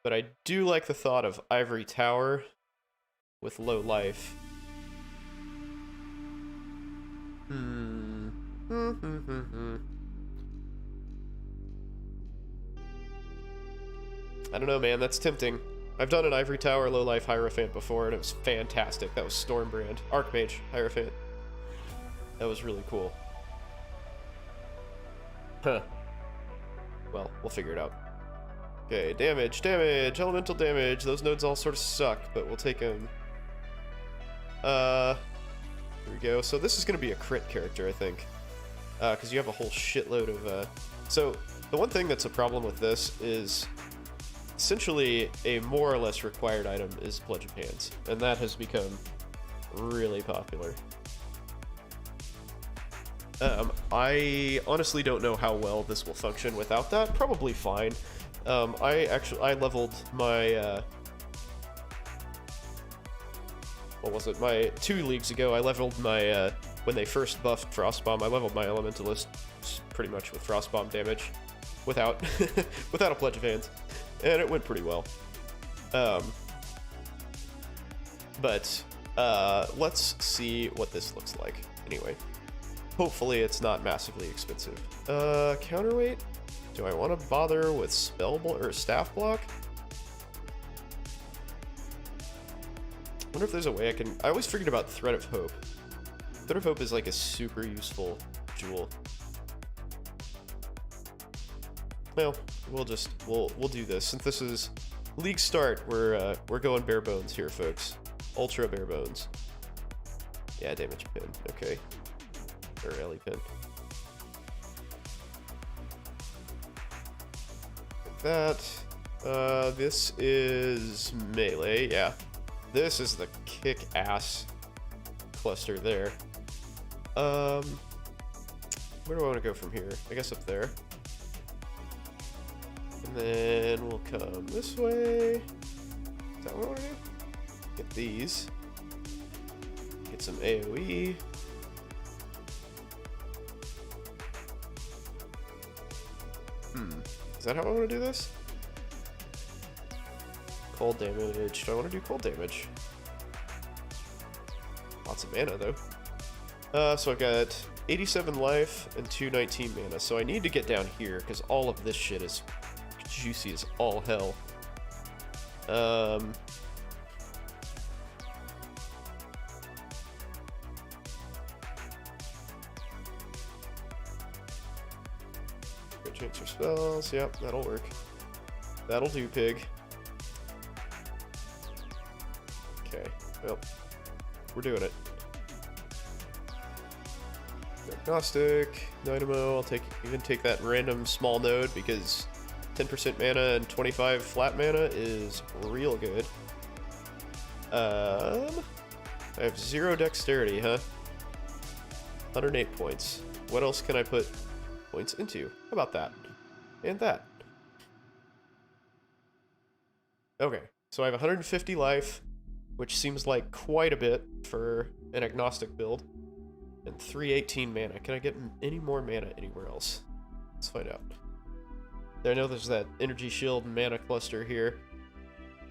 But I do like the thought of Ivory Tower with low life. I don't know, man. That's tempting. I've done an Ivory Tower low life Hierophant before, and it was fantastic. That was Stormbrand. Archmage Hierophant. That was really cool. Huh. Well, we'll figure it out. Okay, damage, elemental damage. Those nodes all sort of suck, but we'll take them. Here we go. So this is going to be a crit character, I think. Because you have a whole shitload of... So, the one thing that's a problem with this is... Essentially, a more or less required item is Pledge of Hands. And that has become really popular. I honestly don't know how well this will function without that. Probably fine. I leveled my, what was it? 2 leagues ago, I leveled my, when they first buffed Frostbomb, I leveled my Elementalist pretty much with Frostbomb damage, without, without a Pledge of Hands, and it went pretty well. Let's see what this looks like, anyway. Hopefully it's not massively expensive. Counterweight? Do I want to bother with or staff block? I wonder if there's a way I can... I always figured about Thread of Hope. Thread of Hope is like a super useful jewel. Well, we'll do this. Since this is league start, we're going bare bones here, folks. Ultra bare bones. Yeah, damage pin. Okay. Or Ellie pin. That. This is melee, yeah. This is the kick-ass cluster there. Where do I want to go from here? I guess up there. And then we'll come this way. Is that what I want to do? Get these. Get some AoE. Is that how I want to do this? Cold damage. Do I want to do cold damage? Lots of mana, though. So I've got 87 life and 219 mana. So I need to get down here, because all of this shit is juicy as all hell. chance for spells. Yep, that'll work. That'll do, pig. Okay, well, we're doing it. Agnostic, Dynamo, I'll even take that random small node because 10% mana and 25 flat mana is real good. I have 0 dexterity, huh? 108 points. What else can I put points into? How about that? And that. Okay, so I have 150 life, which seems like quite a bit for an agnostic build. And 318 mana. Can I get any more mana anywhere else? Let's find out. I know there's that energy shield mana cluster here,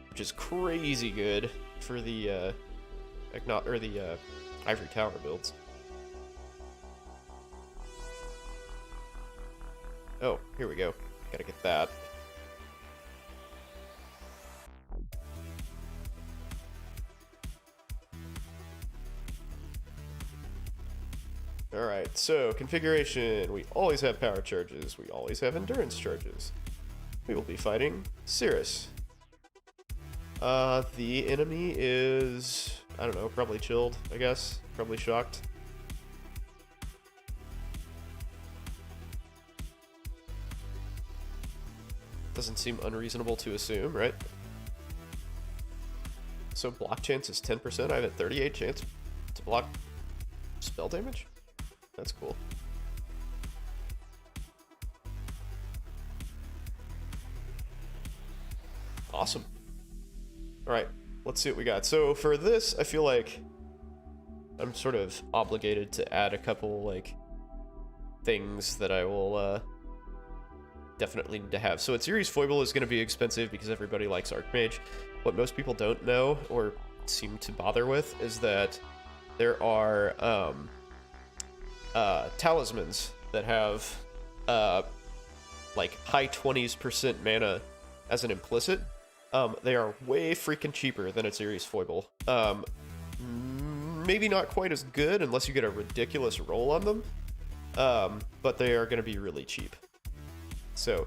which is crazy good for the Ivory Tower builds. Oh, here we go. Gotta get that. Alright, so configuration. We always have power charges. We always have endurance charges. We will be fighting Cirrus. The enemy is, I don't know, probably chilled, I guess. Probably shocked. Doesn't seem unreasonable to assume, right? So block chance is 10%. I have a 38 chance to block spell damage? That's cool. Awesome. Alright, let's see what we got. So for this, I feel like I'm sort of obligated to add a couple, like, things that I will definitely need to have. So Atziri's Foible is going to be expensive because everybody likes Archmage. What most people don't know, or seem to bother with, is that there are talismans that have like high 20s% mana as an implicit. They are way freaking cheaper than Atziri's Foible. Maybe not quite as good unless you get a ridiculous roll on them, but they are going to be really cheap. So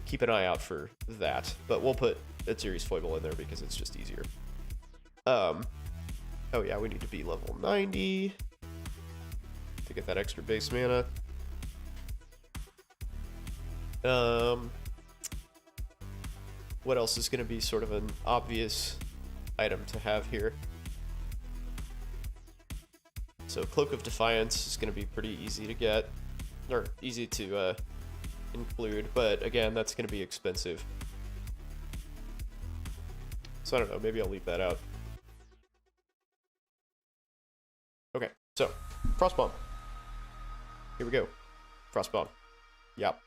keep an eye out for that. But we'll put Atziri's Foible in there because it's just easier. Oh yeah, we need to be level 90 to get that extra base mana. What else is going to be sort of an obvious item to have here? So Cloak of Defiance is going to be pretty easy to get, or easy to include, but again, that's going to be expensive. So I don't know, maybe I'll leave that out. Okay, so Frostbomb. Here we go. Frostbomb. Yep.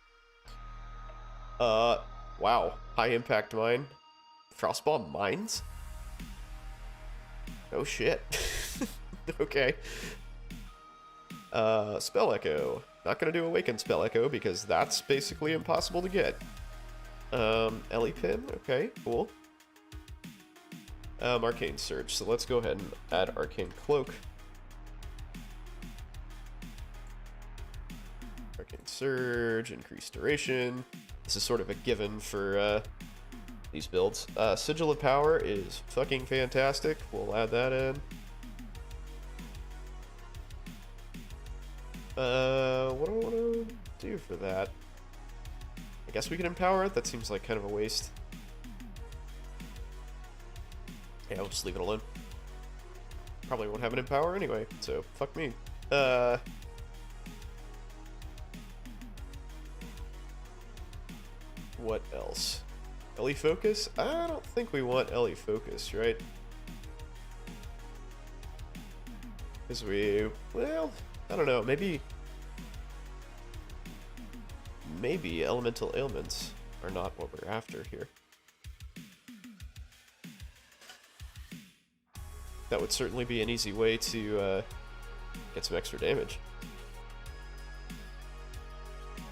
Wow. High impact mine. Frostbomb mines? Oh shit. Okay. Spell Echo. Not gonna do Awakened Spell Echo because that's basically impossible to get. Ellie Pin. Okay, cool. Arcane Surge. So let's go ahead and add Arcane Cloak. Arcane Surge, increased duration. This is sort of a given for these builds. Sigil of Power is fucking fantastic. We'll add that in. What do I want to do for that? I guess we can empower it. That seems like kind of a waste. Yeah, I'll just leave it alone. Probably won't have an empower anyway, so fuck me. What else? Ellie Focus? I don't think we want Ellie Focus, right? Because well, I don't know, maybe Elemental Ailments are not what we're after here. That would certainly be an easy way to get some extra damage.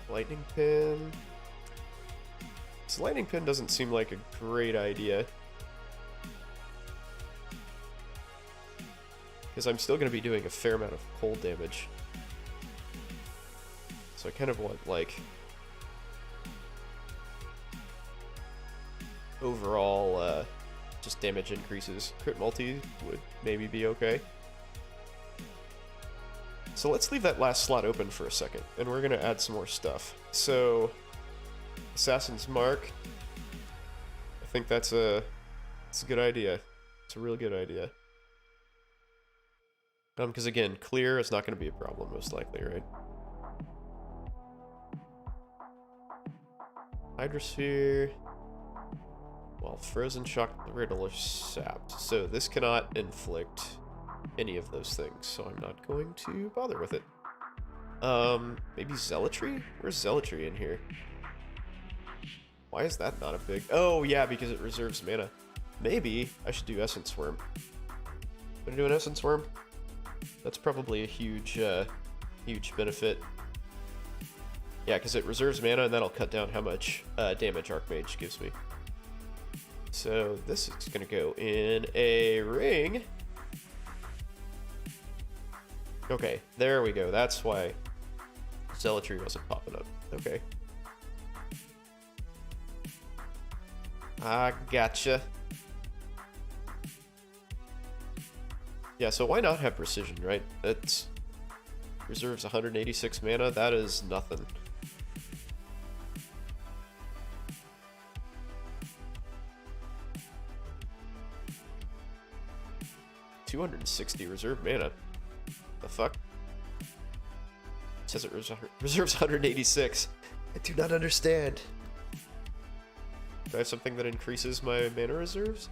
Lightning Pin. This Lightning Pin doesn't seem like a great idea. Because I'm still going to be doing a fair amount of cold damage. So I kind of want, like, overall just damage increases. Crit multi would maybe be okay. So let's leave that last slot open for a second, and we're gonna add some more stuff. So, Assassin's Mark. I think it's a good idea. It's a real good idea. Because again, clear is not gonna be a problem most likely, right? Hydrosphere. Well, Frozen Shock, the Riddle are sapped, so this cannot inflict any of those things, so I'm not going to bother with it. Maybe Zealotry? Where's Zealotry in here? Why is that not a big... Oh, yeah, because it reserves mana. Maybe I should do Essence Worm. Would I do an Essence Worm? That's probably a huge, huge benefit. Yeah, because it reserves mana, and that'll cut down how much damage Archmage gives me. So this is going to go in a ring. Okay, there we go. That's why Zealotry wasn't popping up. Okay. I gotcha. Yeah, so why not have Precision, right? It reserves 186 mana. That is nothing. $260 reserve mana. The fuck? It says it reserves 186. I do not understand. Do I have something that increases my mana reserves?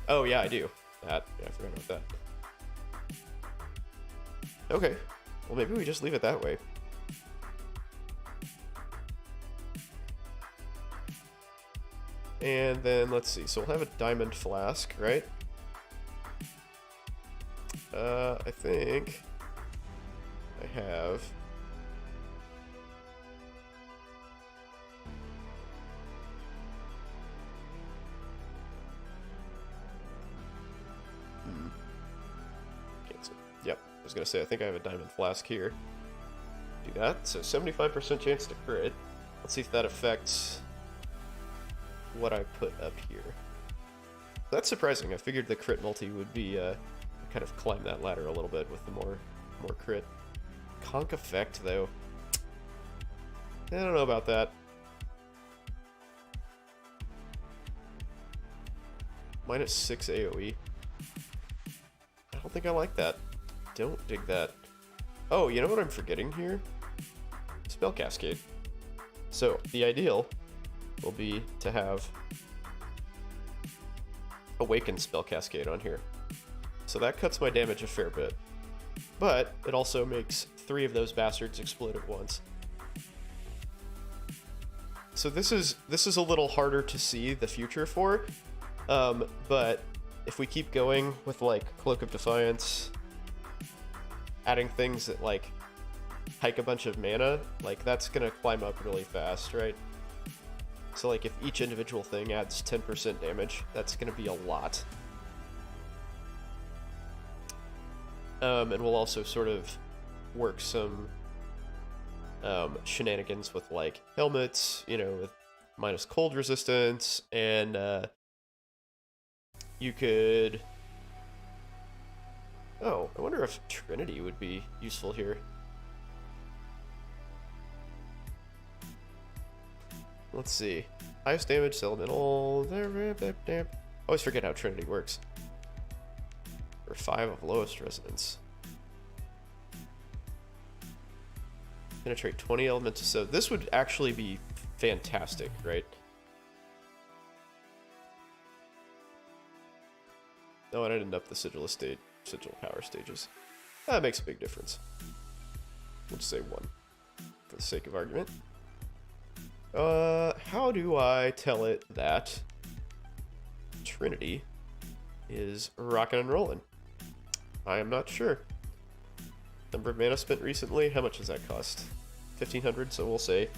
Oh yeah, I do. Yeah, I forgot about that. Okay. Well, maybe we just leave it that way. And then, let's see. So we'll have a Diamond Flask, right? I think I have... Cancel. Yep, I was gonna say, I think I have a Diamond Flask here. Do that, so 75% chance to crit. Let's see if that affects what I put up here. That's surprising. I figured the crit multi would be kind of climb that ladder a little bit with the more crit. Conk effect though. I don't know about that. -6 AoE. I don't think I like that. Don't dig that. Oh, you know what I'm forgetting here? Spell Cascade. So the ideal will be to have Awaken Spell Cascade on here. So that cuts my damage a fair bit. But it also makes 3 of those bastards explode at once. So this is a little harder to see the future for. But if we keep going with like Cloak of Defiance, adding things that like hike a bunch of mana, like that's gonna climb up really fast, right? So like if each individual thing adds 10% damage, that's gonna be a lot. And we'll also sort of work some shenanigans with like helmets, you know, with minus cold resistance, and you could... Oh, I wonder if Trinity would be useful here. Let's see. Highest damage, elemental... Always forget how Trinity works. Or 5 of lowest resonance. Penetrate 20 elements. So this would actually be fantastic, right? Oh, and I didn't up the sigil power stages. That makes a big difference. We'll just say 1 for the sake of argument. How do I tell it that Trinity is rockin' and rollin'? I am not sure. Number of mana spent recently, how much does that cost? 1,500, so we'll say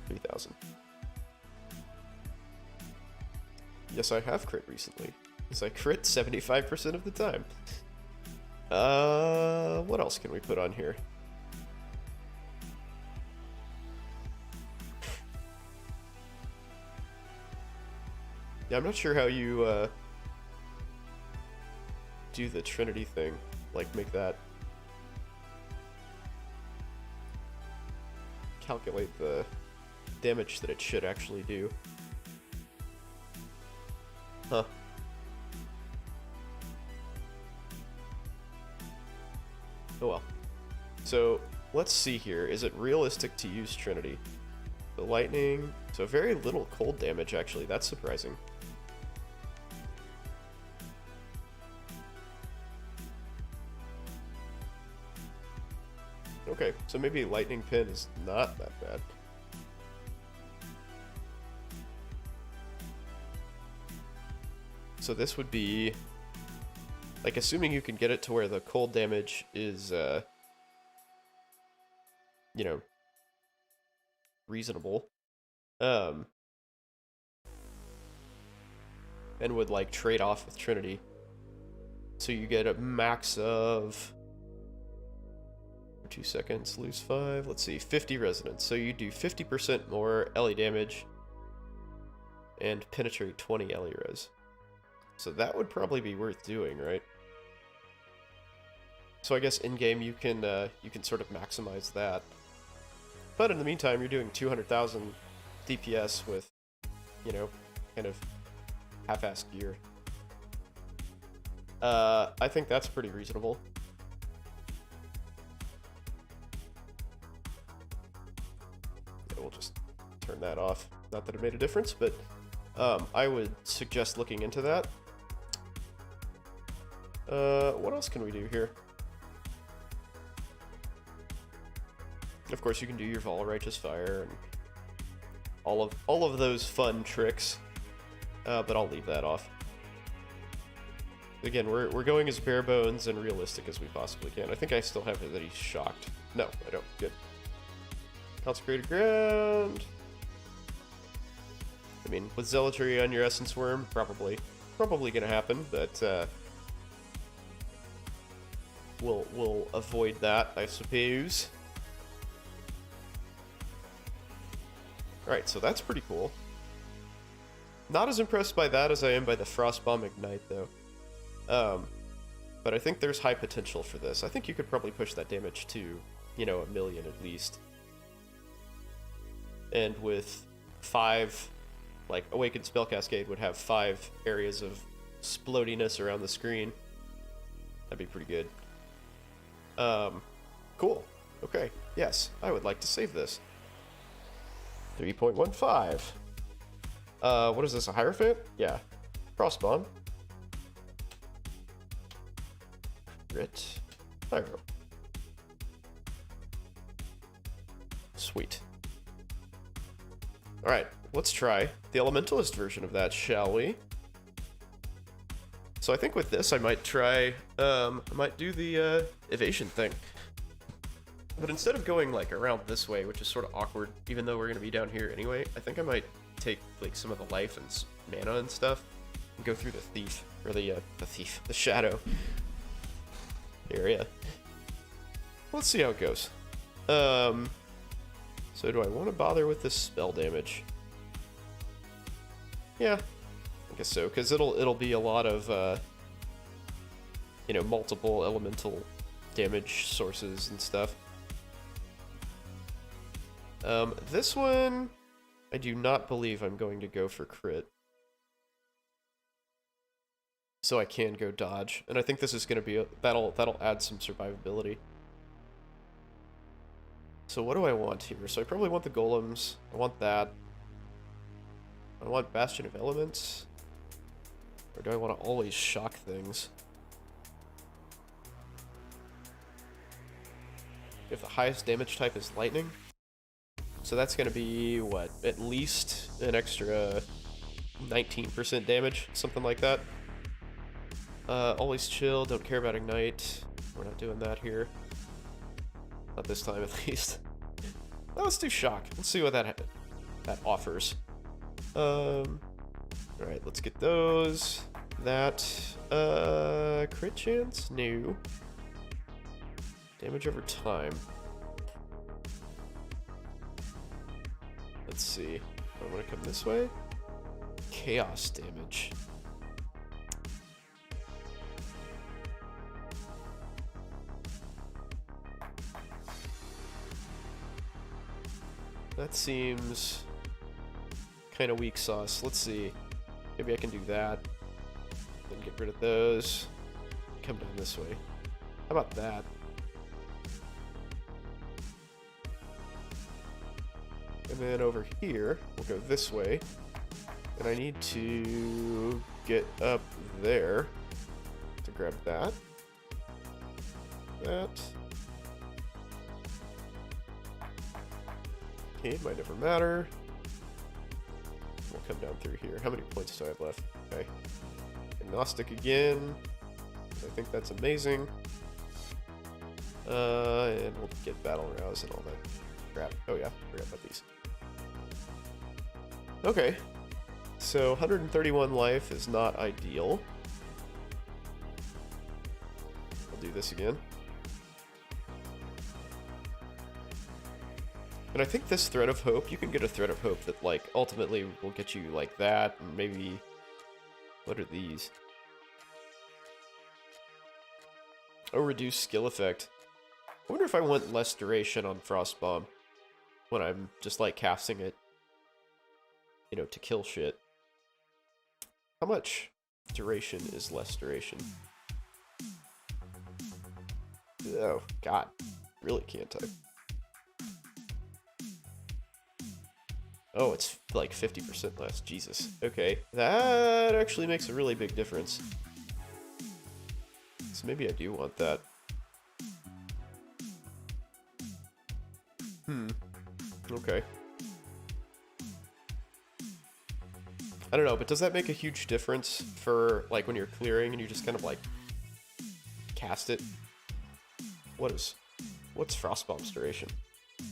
3,000. Yes, I have crit recently. Yes, I crit 75% of the time. What else can we put on here? Yeah, I'm not sure how you do the Trinity thing. Like, make that calculate the damage that it should actually do. Huh. Oh well. So, let's see here. Is it realistic to use Trinity? The lightning... So very little cold damage, actually. That's surprising. Okay, so maybe lightning pin is not that bad. So this would be... Like, assuming you can get it to where the cold damage is, you know, reasonable. And would, like, trade off with Trinity. So you get a max of... 2 seconds, lose 5. Let's see, 50 resonance. So you do 50% more LE damage and penetrate 20 LE res. So that would probably be worth doing, right? So I guess in-game you can sort of maximize that. But in the meantime, you're doing 200,000 DPS with, you know, kind of half-assed gear. I think that's pretty reasonable. Yeah, we'll just turn that off. Not that it made a difference, but I would suggest looking into that. What else can we do here? Of course, you can do your Vol Righteous Fire and all of those fun tricks, but I'll leave that off. Again, we're going as bare bones and realistic as we possibly can. I think I still have it that he's shocked. No, I don't. Good. Consecrated Ground. I mean, with Zealotry on your Essence Worm, probably gonna happen, but we'll avoid that, I suppose. Alright, so that's pretty cool. Not as impressed by that as I am by the Frostbomb Ignite, though. But I think there's high potential for this. I think you could probably push that damage to, you know, 1 million at least. And with 5, like, Awakened Spell Cascade would have 5 areas of splodiness around the screen. That'd be pretty good. Cool. Okay, yes, I would like to save this. 3.15. What is this, a Hierophant? Yeah. Frostbomb. Grit. Pyro. Sweet. Alright, let's try the Elementalist version of that, shall we? So I think with this I might try, I might do the evasion thing. But instead of going like around this way, which is sort of awkward, even though we're going to be down here anyway, I think I might take like some of the life and mana and stuff and go through the thief, or the shadow area. Let's see how it goes. So do I want to bother with this spell damage? Yeah, I guess so, because it'll be a lot of you know, multiple elemental damage sources and stuff. This one, I do not believe I'm going to go for crit. So I can go dodge, and I think this is going to be that'll add some survivability. So what do I want here? So I probably want the golems. I want that. I want Bastion of Elements. Or do I want to always shock things? If the highest damage type is lightning. So that's going to be, what, at least an extra 19% damage, something like that. Always chill, don't care about ignite. We're not doing that here. Not this time, at least. Well, let's do shock. Let's see what that offers. Alright, let's get those. That, crit chance? No. Damage over time. Let's see. I want to come this way. chaos damage. That seems kind of weak sauce. Let's see. Maybe I can do that. Then get rid of those. Come down this way. How about that? And then over here, we'll go this way. And I need to get up there to grab that. That. Okay, might never matter. We'll come down through here. How many points do I have left? Okay. Agnostic again. I think that's amazing. And we'll get battle rouse and all that crap. Oh yeah, forgot about these. Okay. So 131 life is not ideal. I'll do this again. And I think this Thread of Hope, you can get a Thread of Hope that, like, ultimately will get you like that, and maybe... What are these? Oh, reduce skill effect. I wonder if I want less duration on Frost Bomb when I'm just, like, casting it, you know, to kill shit. How much duration is less duration? Oh, God. Really can't type. Oh, it's like 50% less. Jesus. Okay. That actually makes a really big difference. So maybe I do want that. Okay. I don't know, but does that make a huge difference for, like, when you're clearing and you just kind of, like, cast it? What's Frostbomb's duration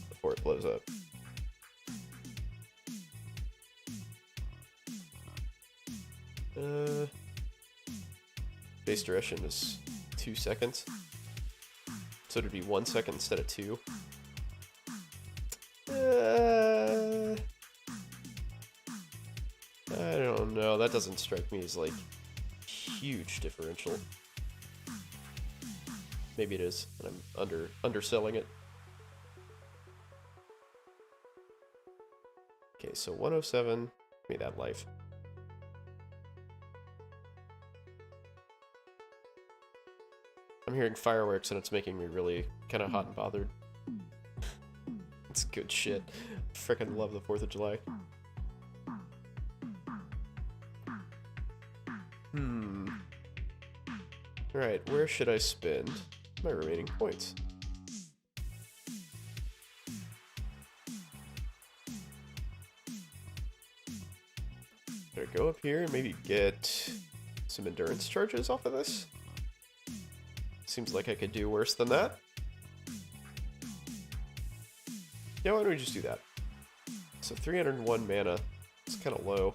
before it blows up? Base duration is 2 seconds. So it'd be 1 second instead of 2. I don't know. That doesn't strike me as, like, huge differential. Maybe it is, and I'm underselling it. Okay, so 107. Give me that life. I'm hearing fireworks and it's making me really kind of hot and bothered. It's good shit. Frickin' love the 4th of July. Alright, where should I spend my remaining points? Better go up here and maybe get some endurance charges off of this. Seems like I could do worse than that. Yeah, why don't we just do that? So 301 mana. It's kind of low.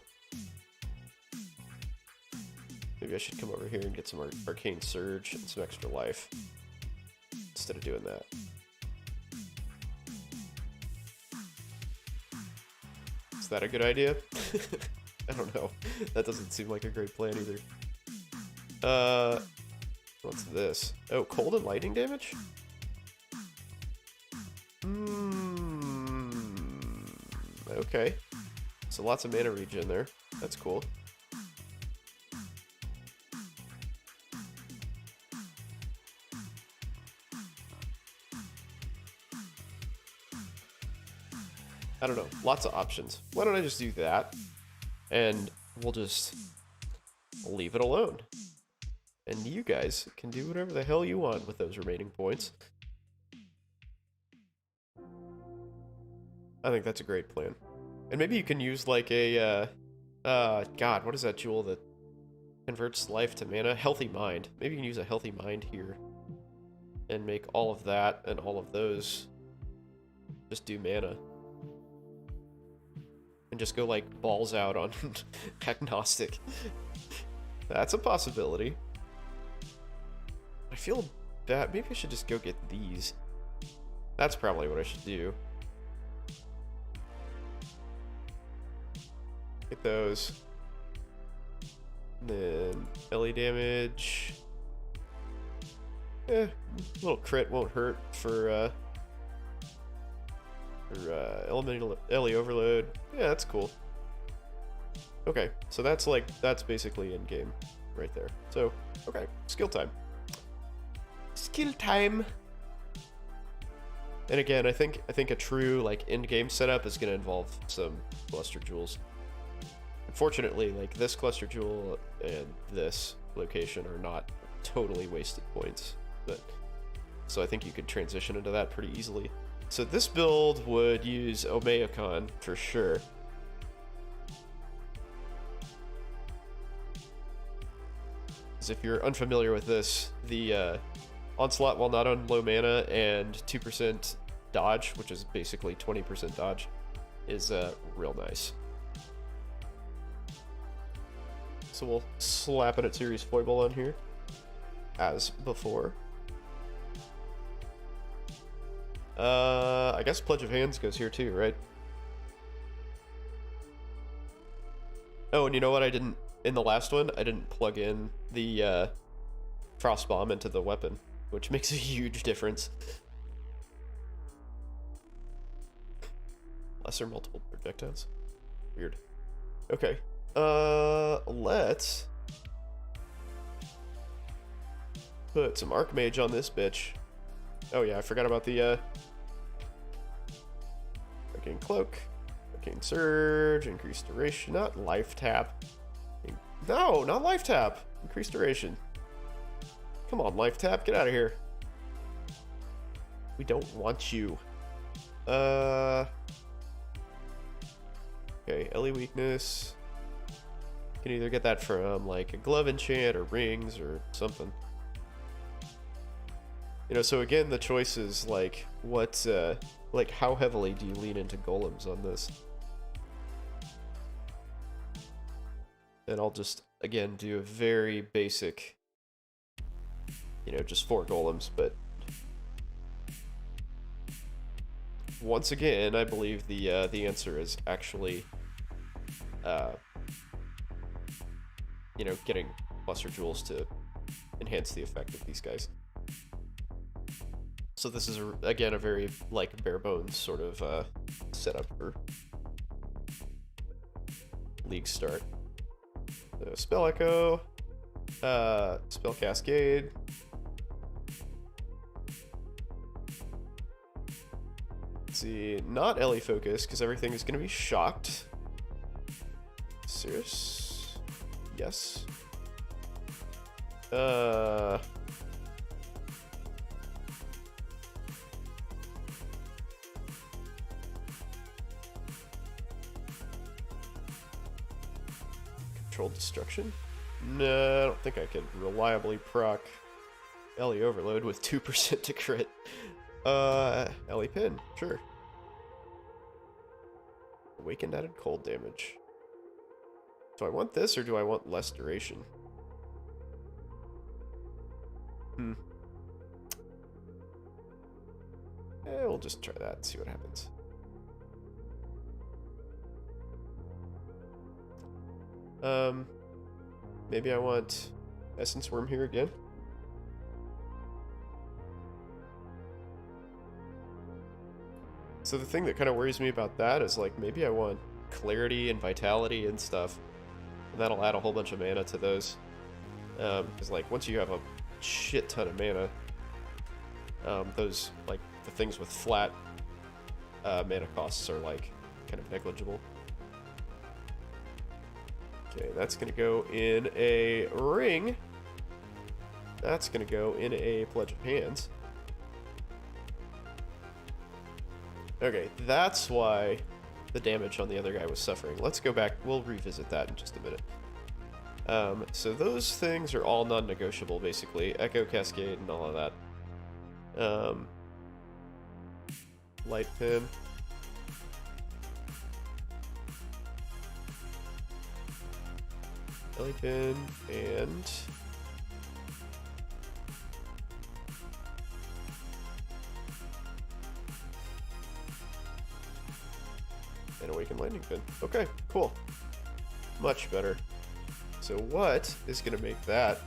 Maybe I should come over here and get some Arcane Surge and some extra life instead of doing that. Is that a good idea? I don't know. That doesn't seem like a great plan either. What's this? Oh, cold and lightning damage? Okay. So lots of mana regen there. That's cool. I don't know. Lots of options. Why don't I just do that? And we'll just leave it alone. And you guys can do whatever the hell you want with those remaining points. I think that's a great plan. And maybe you can use like a, God, what is that jewel that converts life to mana? Healthy Mind. Maybe you can use a Healthy Mind here. And make all of that and all of those just do mana. And just go like balls out on Agnostic. That's a possibility. I feel bad. Maybe I should just go get these. That's probably what I should do. Get those. And then LE damage. A little crit won't hurt for elemental LE overload. Yeah, that's cool. Okay, so that's basically in game right there. So, okay, skill time. Skill time. And again, I think a true like in-game setup is going to involve some cluster jewels. Unfortunately, like this cluster jewel and this location are not totally wasted points, but so I think you could transition into that pretty easily. So this build would use Omeacon for sure. As if you're unfamiliar with this, the Onslaught, while not on low mana and 2% dodge, which is basically 20% dodge, is real nice. So we'll slap an Atziri's Foible on here, as before. I guess Pledge of Hands goes here too, right? Oh, and you know what? I didn't, in the last one, I didn't plug in the Frost Bomb into the weapon, which makes a huge difference. Lesser multiple projectiles. Weird. Okay. Let's put some Archmage on this bitch. Oh yeah, I forgot about the Arcane Cloak, Arcane Surge, Increased Duration, not Life Tap. No, not Life Tap. Increased Duration. Come on, Life Tap, get out of here. We don't want you. Okay, LE Weakness. You can either get that from like a glove enchant or rings or something. You know, so again, the choice is like, what, like how heavily do you lean into golems on this? And I'll just, again, do a very basic, you know, just 4 golems, but once again, I believe the answer is actually, you know, getting cluster jewels to enhance the effect of these guys. So this is, again, a very, like, bare bones sort of setup for League start. So Spell Echo, Spell Cascade. Let's see, not LE Focus, because everything is going to be shocked. Serious? Yes. Controlled Destruction? No, I don't think I could reliably proc LE Overload with 2% to crit. LE Pin, sure. Awakened added cold damage. Do I want this or do I want less duration? We'll just try that and see what happens. Maybe I want Essence Worm here again. So the thing that kind of worries me about that is like maybe I want Clarity and Vitality and stuff, and that'll add a whole bunch of mana to those. Because like once you have a shit ton of mana, those like the things with flat mana costs are like kind of negligible. Okay, that's gonna go in a ring. That's gonna go in a Pledge of Hands. Okay, that's why the damage on the other guy was suffering. Let's go back. We'll revisit that in just a minute. So those things are all non-negotiable, basically. Echo, Cascade, and all of that. Light Pin. LE Pin, and... and Awakened Lightning Pin. Okay, cool. Much better. So what is going to make that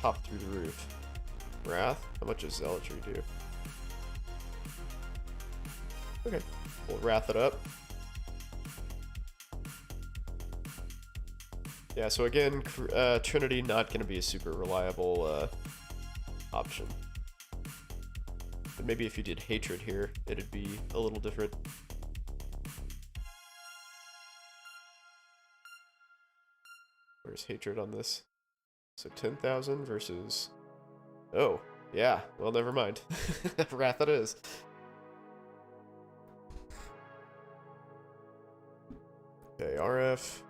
pop through the roof? Wrath? How much does Zealotry do? Okay, we'll Wrath it up. Yeah, so again, Trinity not going to be a super reliable option. But maybe if you did Hatred here, it'd be a little different. Where's Hatred on this? So 10,000 versus... Oh, yeah. Well, never mind. Wrath it is. Okay, RF.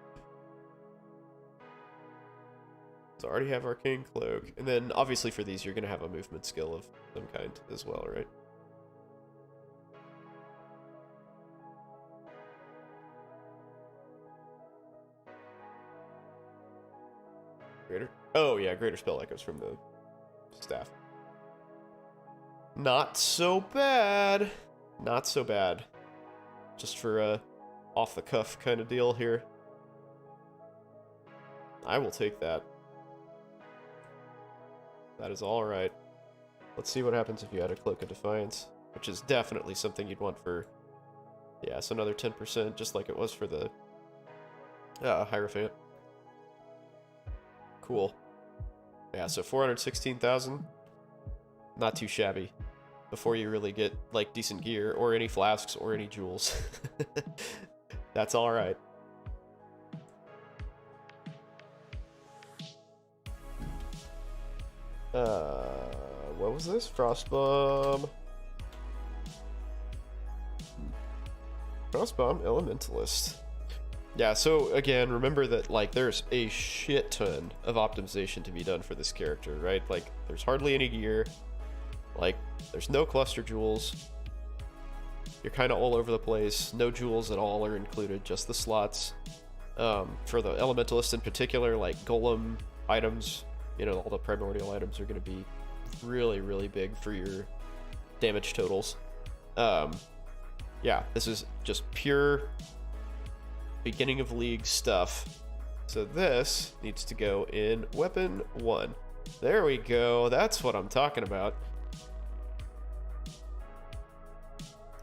So I already have Arcane Cloak. And then, obviously for these, you're going to have a movement skill of some kind as well, right? Greater? Oh, yeah, Greater Spell Echoes from the staff. Not so bad. Not so bad. Just for a off-the-cuff kind of deal here. I will take that. That is alright. Let's see what happens if you add a Cloak of Defiance, which is definitely something you'd want for... Yeah, so another 10%, just like it was for the Hierophant. Cool. Yeah, so 416,000. Not too shabby. Before you really get, like, decent gear, or any flasks, or any jewels. That's alright. What was this? Frostbomb. Frostbomb Elementalist. Yeah, so again, remember that, like, there's a shit ton of optimization to be done for this character, right? Like, there's hardly any gear. Like, there's no cluster jewels. You're kind of all over the place. No jewels at all are included, just the slots. For the Elementalist in particular, like, Golem items, you know, all the primordial items are going to be really, really big for your damage totals. Yeah, this is just pure beginning of league stuff. So this needs to go in weapon 1. There we go. That's what I'm talking about.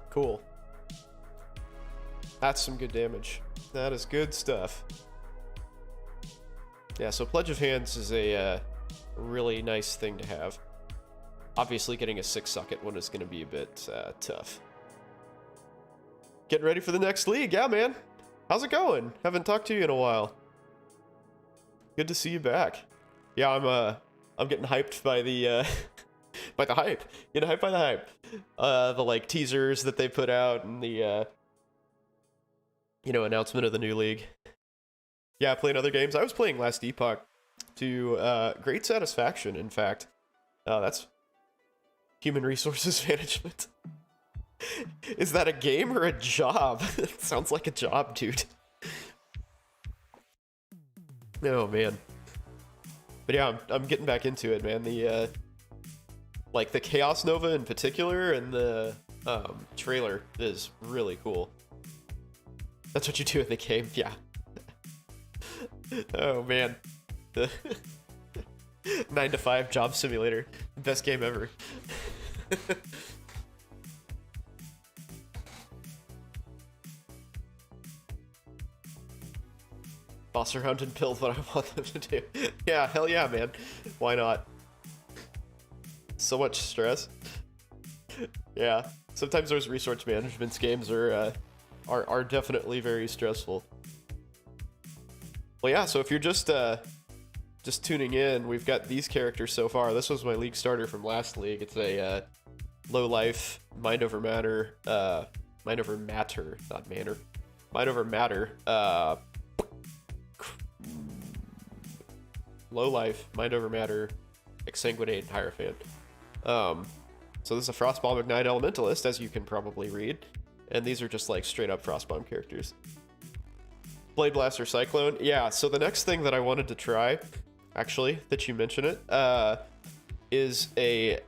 Cool. That's some good damage. That is good stuff. Yeah, so Pledge of Hands is a really nice thing to have. Obviously, getting a 6-socket one is going to be a bit tough. Getting ready for the next league. Yeah, man. How's it going? Haven't talked to you in a while. Good to see you back. Yeah, I'm getting hyped by the by the hype. Getting hyped by the hype. The like teasers that they put out and the you know, announcement of the new league. Yeah, playing other games. I was playing Last Epoch to great satisfaction, in fact. That's human resources management. Is that a game or a job? It sounds like a job, dude. Oh, man. But yeah, I'm getting back into it, man. The, like, the Chaos Nova in particular and the trailer is really cool. That's what you do in the game, yeah. Oh, man. The 9 to 5 job simulator. Best game ever. Boss around and build what I want them to do. Yeah, hell yeah, man. Why not? So much stress. Yeah, sometimes those resource management games are definitely very stressful. Well, yeah. So if you're just tuning in, we've got these characters so far. This was my league starter from last league. It's a low life, mind over matter, mind over matter, not manner, mind over matter. Low life, mind over matter, exsanguinate, hierophant. So this is a Frostbomb Ignite Elementalist, as you can probably read. And these are just like straight up Frostbomb characters. Blade Blaster Cyclone. Yeah, so the next thing that I wanted to try, actually, that you mention it, is it's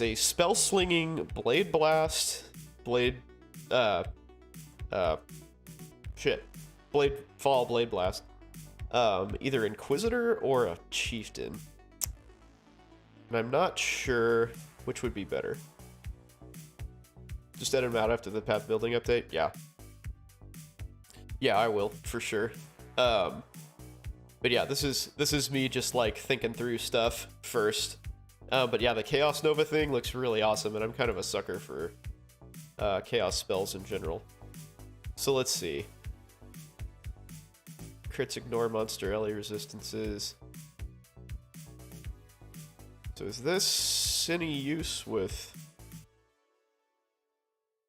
a spell slinging Blade Blast, Blade Blast. Either Inquisitor or a Chieftain. And I'm not sure which would be better. Just edit them out after the path building update? Yeah. Yeah, I will, for sure. But yeah, this is me just like thinking through stuff first. But yeah, the Chaos Nova thing looks really awesome, and I'm kind of a sucker for Chaos spells in general. So let's see. Crits ignore monster LA resistances. So is this any use with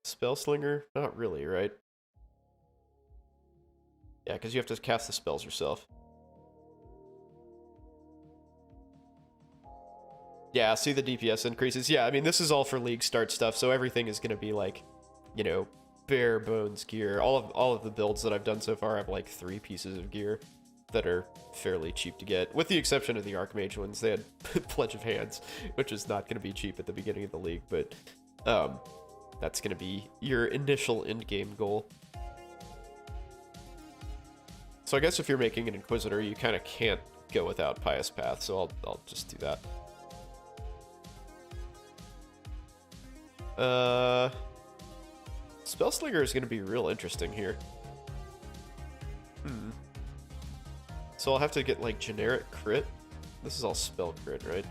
Spellslinger? Not really, right? Yeah, because you have to cast the spells yourself. Yeah, see the DPS increases. Yeah, I mean, this is all for League start stuff, so everything is going to be like, you know, bare bones gear. All of the builds that I've done so far have like 3 pieces of gear that are fairly cheap to get, with the exception of the Archmage ones. They had Pledge of Hands, which is not going to be cheap at the beginning of the league, but that's going to be your initial end game goal. So I guess if you're making an Inquisitor, you kind of can't go without Pious Path, so I'll just do that. Spellslinger is going to be real interesting here. So I'll have to get like generic crit. This is all spell crit, right?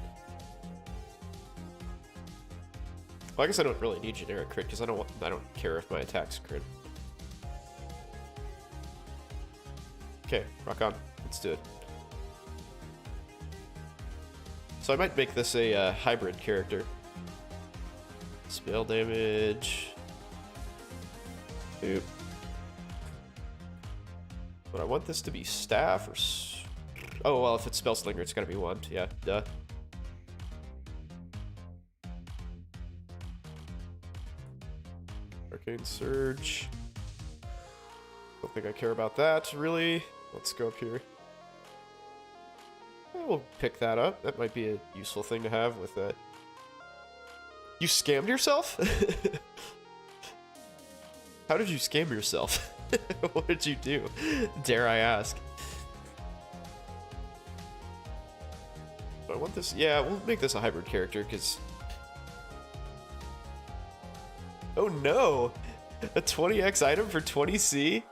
Well, I guess I don't really need generic crit because I don't care if my attack's crit. Okay, rock on. Let's do it. So I might make this a hybrid character. Spell damage. Oop. But I want this to be staff or... Oh, well, if it's Spellslinger, it's gotta be wand. Yeah, duh. Arcane Surge. Don't think I care about that, really. Let's go up here. We'll pick that up. That might be a useful thing to have with that. You scammed yourself? How did you scam yourself? What did you do? Dare I ask? I want this... Yeah, we'll make this a hybrid character, because... Oh no! A 20x item for 20C?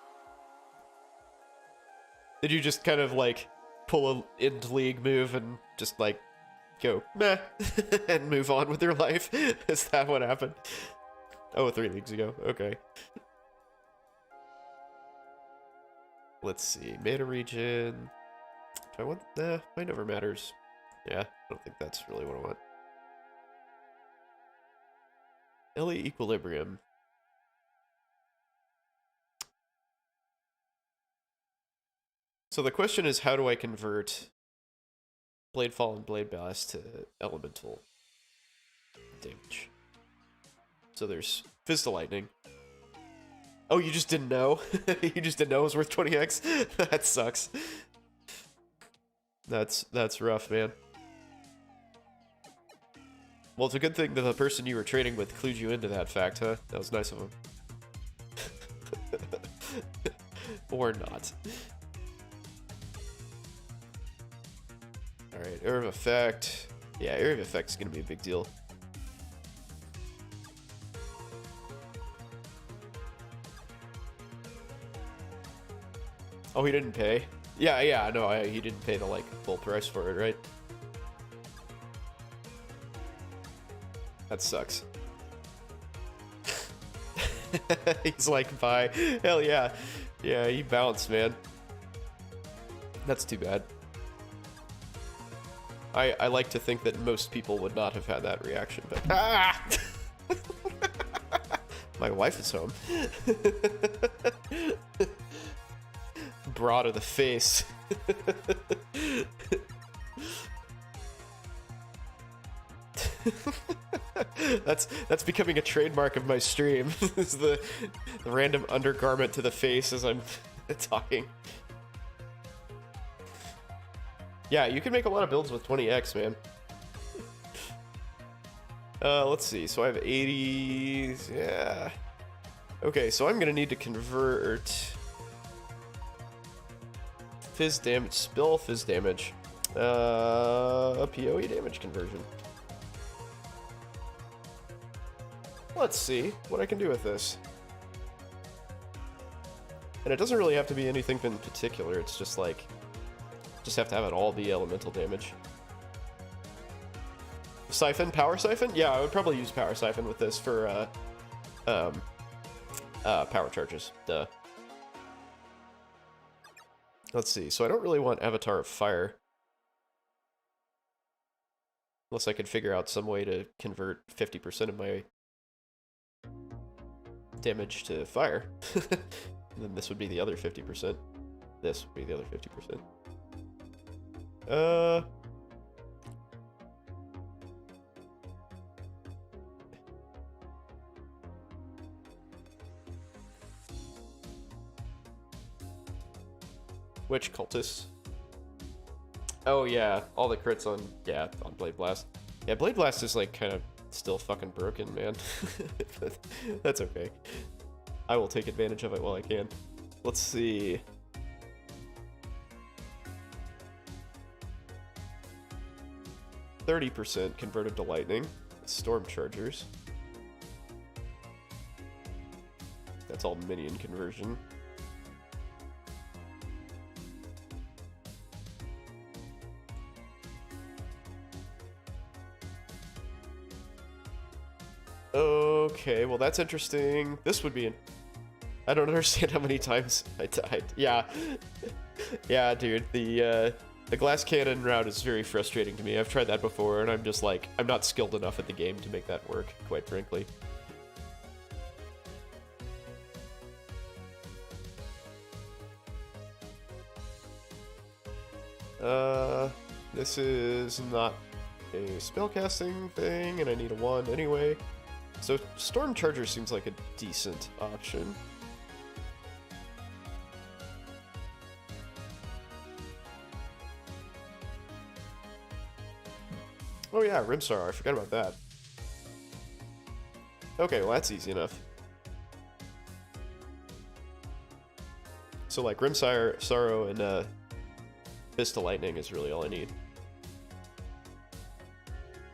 Did you just kind of, like, pull a end league move and just, like, go, meh, and move on with your life? Is that what happened? Oh, 3 leagues ago. Okay. Let's see. Mana regen. Do I want... Nah, mine never matters. Yeah, I don't think that's really what I want. LE Equilibrium. So the question is, how do I convert Bladefall and Blade Blast to elemental damage? So there's Fist of Lightning. Oh, you just didn't know? You just didn't know it was worth 20x? That sucks. That's rough, man. Well, it's a good thing that the person you were trading with clued you into that fact, huh? That was nice of him. Or not. Alright, Area of Effect. Yeah, Area of Effect is going to be a big deal. Oh, he didn't pay? Yeah, no, he didn't pay the, like, full price for it, right? That sucks. He's like, bye. Hell yeah. Yeah, he bounced, man. That's too bad. I like to think that most people would not have had that reaction, but... Ah! My wife is home. Bra to the face. That's becoming a trademark of my stream. Is the random undergarment to the face as I'm talking. Yeah, you can make a lot of builds with 20x, man. Let's see. So I have 80. Yeah. Okay, so I'm gonna need to convert Fizz damage, spill, fizz damage. A PoE damage conversion. Let's see what I can do with this. And it doesn't really have to be anything in particular, it's just like, just have to have it all be elemental damage. Siphon, power siphon? Yeah, I would probably use power siphon with this for power charges. Duh. Let's see, so I don't really want Avatar of Fire. Unless I could figure out some way to convert 50% of my damage to fire. And then this would be the other 50%. This would be the other 50%. Which cultists? Oh yeah, all the crits on, yeah, on Blade Blast. Yeah, Blade Blast is like kind of still fucking broken, man. But that's okay. I will take advantage of it while I can. Let's see. %30 converted to lightning. Storm Chargers. That's all minion conversion. Okay, well that's interesting. This would be an... I don't understand how many times I died. Yeah. Yeah, dude. The glass cannon route is very frustrating to me. I've tried that before, and I'm just like, I'm not skilled enough at the game to make that work, quite frankly. This is not a spellcasting thing, and I need a wand anyway. So Storm Charger seems like a decent option. Oh yeah, Rimsar, I forgot about that. Okay, well that's easy enough. So like Rimsar, Sorrow, and Fist of Lightning is really all I need.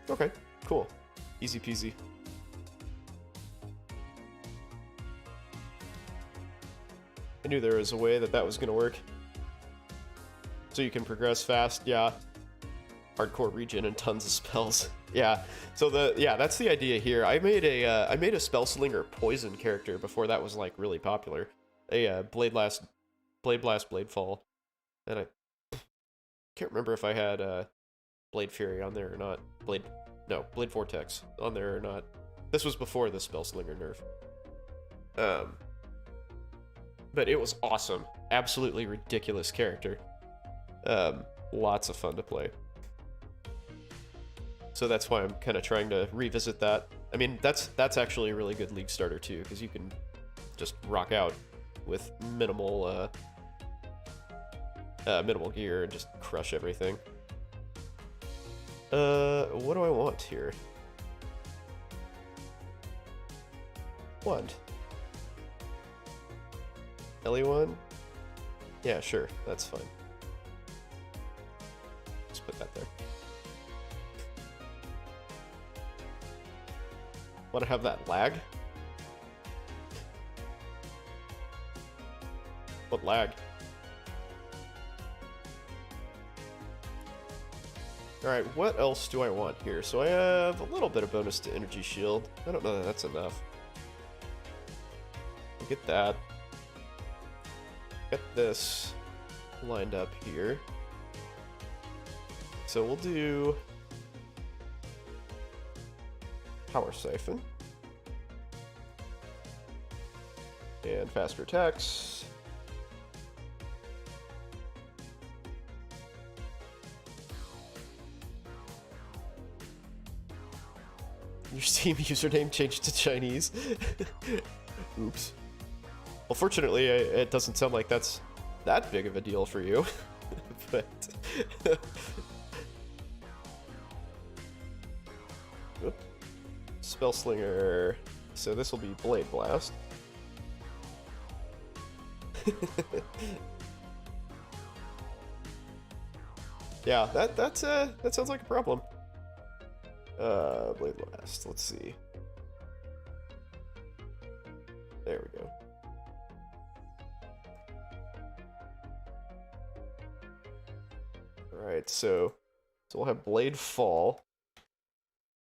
Okay, cool. Easy peasy. I knew there was a way that that was going to work. So you can progress fast, yeah. Hardcore regen and tons of spells. Yeah. So that's the idea here. I made a Spellslinger Poison character before that was like really popular. A Blade Blast, Bladefall, and I can't remember if I had Blade Fury on there or not. Blade Vortex on there or not. This was before the Spellslinger nerf. But it was awesome. Absolutely ridiculous character. Lots of fun to play. So that's why I'm kind of trying to revisit that. I mean, that's actually a really good league starter too, because you can just rock out with minimal minimal gear and just crush everything. What do I want here? Wand. LE1? Yeah, sure, that's fine. Just put that there. Want to have that lag? What lag? Alright, what else do I want here? So I have a little bit of bonus to energy shield. I don't know that that's enough. We'll get that. Get this lined up here. So we'll do Power Siphon. And faster attacks. Your Steam username changed to Chinese. Oops. Well, fortunately, it doesn't sound like that's that big of a deal for you. But Spellslinger. So this will be Blade Blast. Yeah, that sounds like a problem. Blade last. Let's see. There we go. All right, so we'll have blade fall.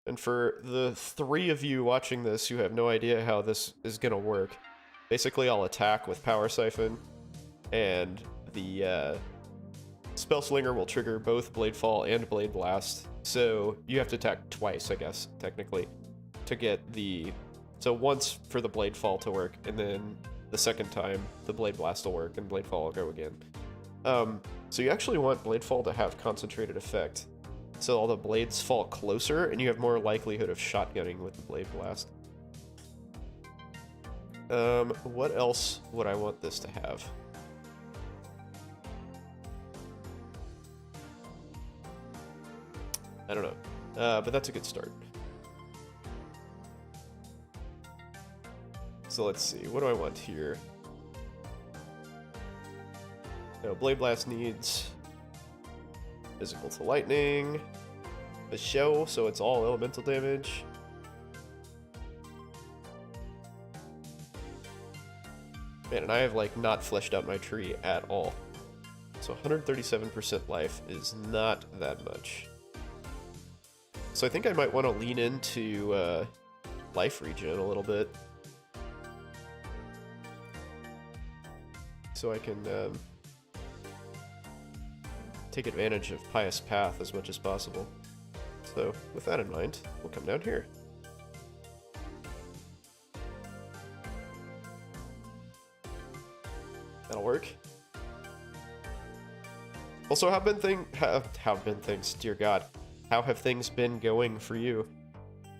And for the 3 of you watching this who have no idea how this is gonna work, basically I'll attack with Power Siphon, and the Spell Slinger will trigger both Blade Fall and Blade Blast. So you have to attack twice, I guess, technically, to get the... So once for the Blade Fall to work, and then the second time the Blade Blast will work, and Blade Fall will go again. So you actually want Blade Fall to have concentrated effect. So all the blades fall closer, and you have more likelihood of shotgunning with the Blade Blast. What else would I want this to have? I don't know, but that's a good start. So let's see, what do I want here? No, Blade Blast needs physical to lightning, the show, so it's all elemental damage. Man, and I have like not fleshed out my tree at all. So 137% life is not that much. So I think I might want to lean into life regen a little bit. So I can take advantage of Pious Path as much as possible. So with that in mind, we'll come down here. That'll work. Also, how have been things, dear God, how have things been going for you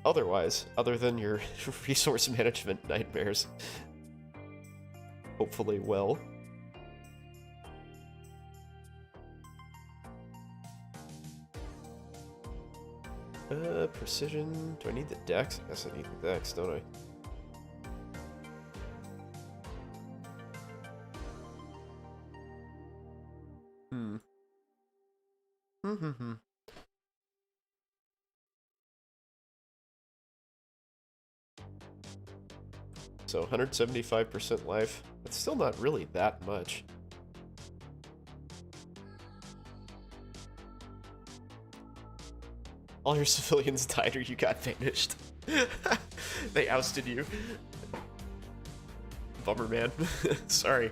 otherwise, other than your resource management nightmares? Hopefully well. Precision. Do I need the dex? I guess I need the dex, don't I? So 175% life. That's still not really that much. All your civilians died or you got vanished. They ousted you. Bummer, man. Sorry.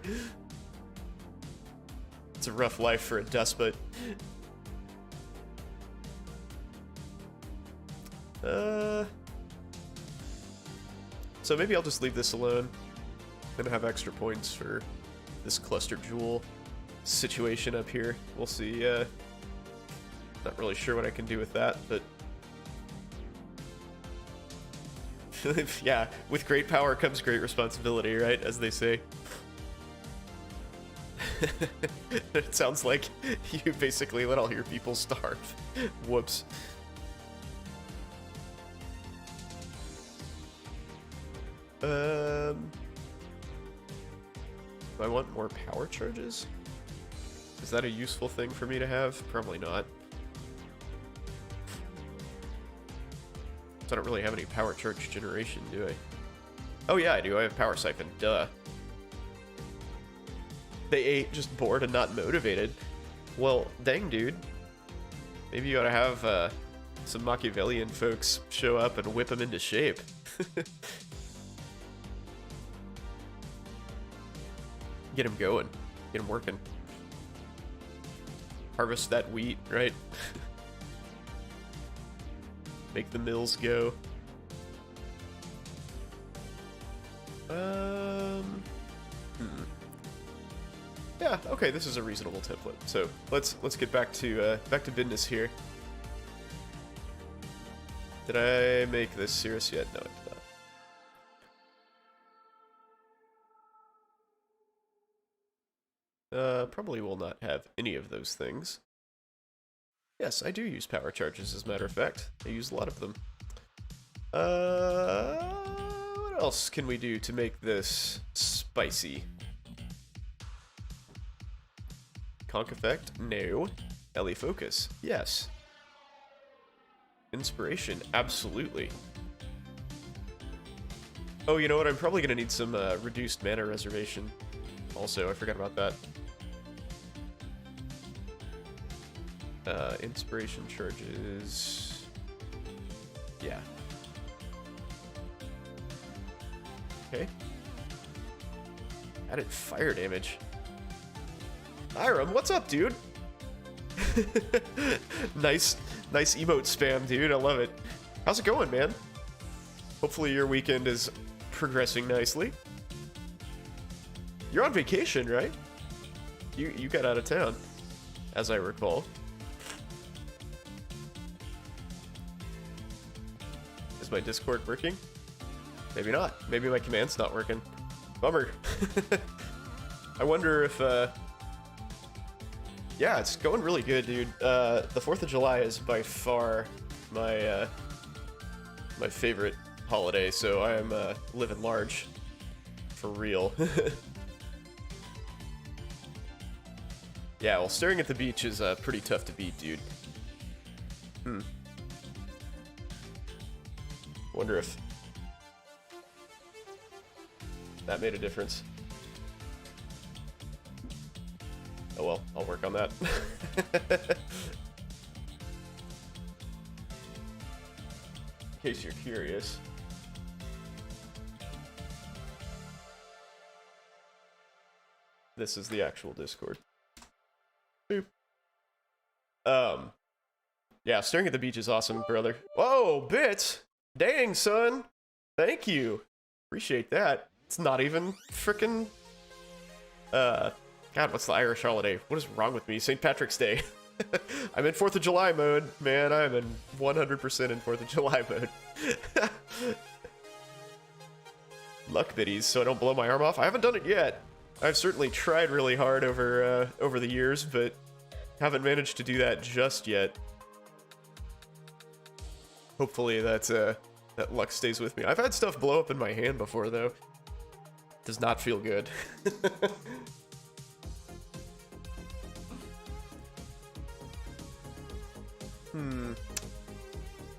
It's a rough life for a despot. So maybe I'll just leave this alone and have extra points for this cluster jewel situation up here. We'll see. Not really sure what I can do with that, but yeah, with great power comes great responsibility, right? As they say. It sounds like you basically let all your people starve. Whoops. Do I want more power charges? Is that a useful thing for me to have? Probably not. So I don't really have any power charge generation, do I? Oh yeah, I do. I have Power Siphon. Duh. They ate just bored and not motivated. Well, dang, dude. Maybe you ought to have some Machiavellian folks show up and whip them into shape. Get them going. Get them working. Harvest that wheat, right? Make the mills go. Yeah, okay, this is a reasonable template. So let's get back to business here. Did I make this serious yet? No, I did not. Probably will not have any of those things. Yes, I do use power charges, as a matter of fact. I use a lot of them. What else can we do to make this spicy? Conk effect? No. Ellie focus, yes. Inspiration, absolutely. Oh, you know what? I'm probably gonna need some reduced mana reservation. Also, I forgot about that. Inspiration charges. Yeah. Okay. Added fire damage. Hiram, what's up, dude? nice emote spam, dude. I love it. How's it going, man? Hopefully your weekend is progressing nicely. You're on vacation, right? You got out of town, as I recall. Is my Discord working? Maybe not. Maybe my command's not working. Bummer. I wonder if, yeah, it's going really good, dude. The 4th of July is by far my, my favorite holiday, so I am, living large. For real. Yeah, well, staring at the beach is, pretty tough to beat, dude. Wonder if that made a difference. Oh well, I'll work on that. In case you're curious. This is the actual Discord. Boop. Yeah, staring at the beach is awesome, brother. Whoa, bits! Dang, son! Thank you! Appreciate that. It's not even frickin'... God, what's the Irish holiday? What is wrong with me? St. Patrick's Day. I'm in 4th of July mode. Man, I'm in 100% in 4th of July mode. Luck biddies, so I don't blow my arm off. I haven't done it yet. I've certainly tried really hard over over the years, but haven't managed to do that just yet. Hopefully that luck stays with me. I've had stuff blow up in my hand before, though. Does not feel good.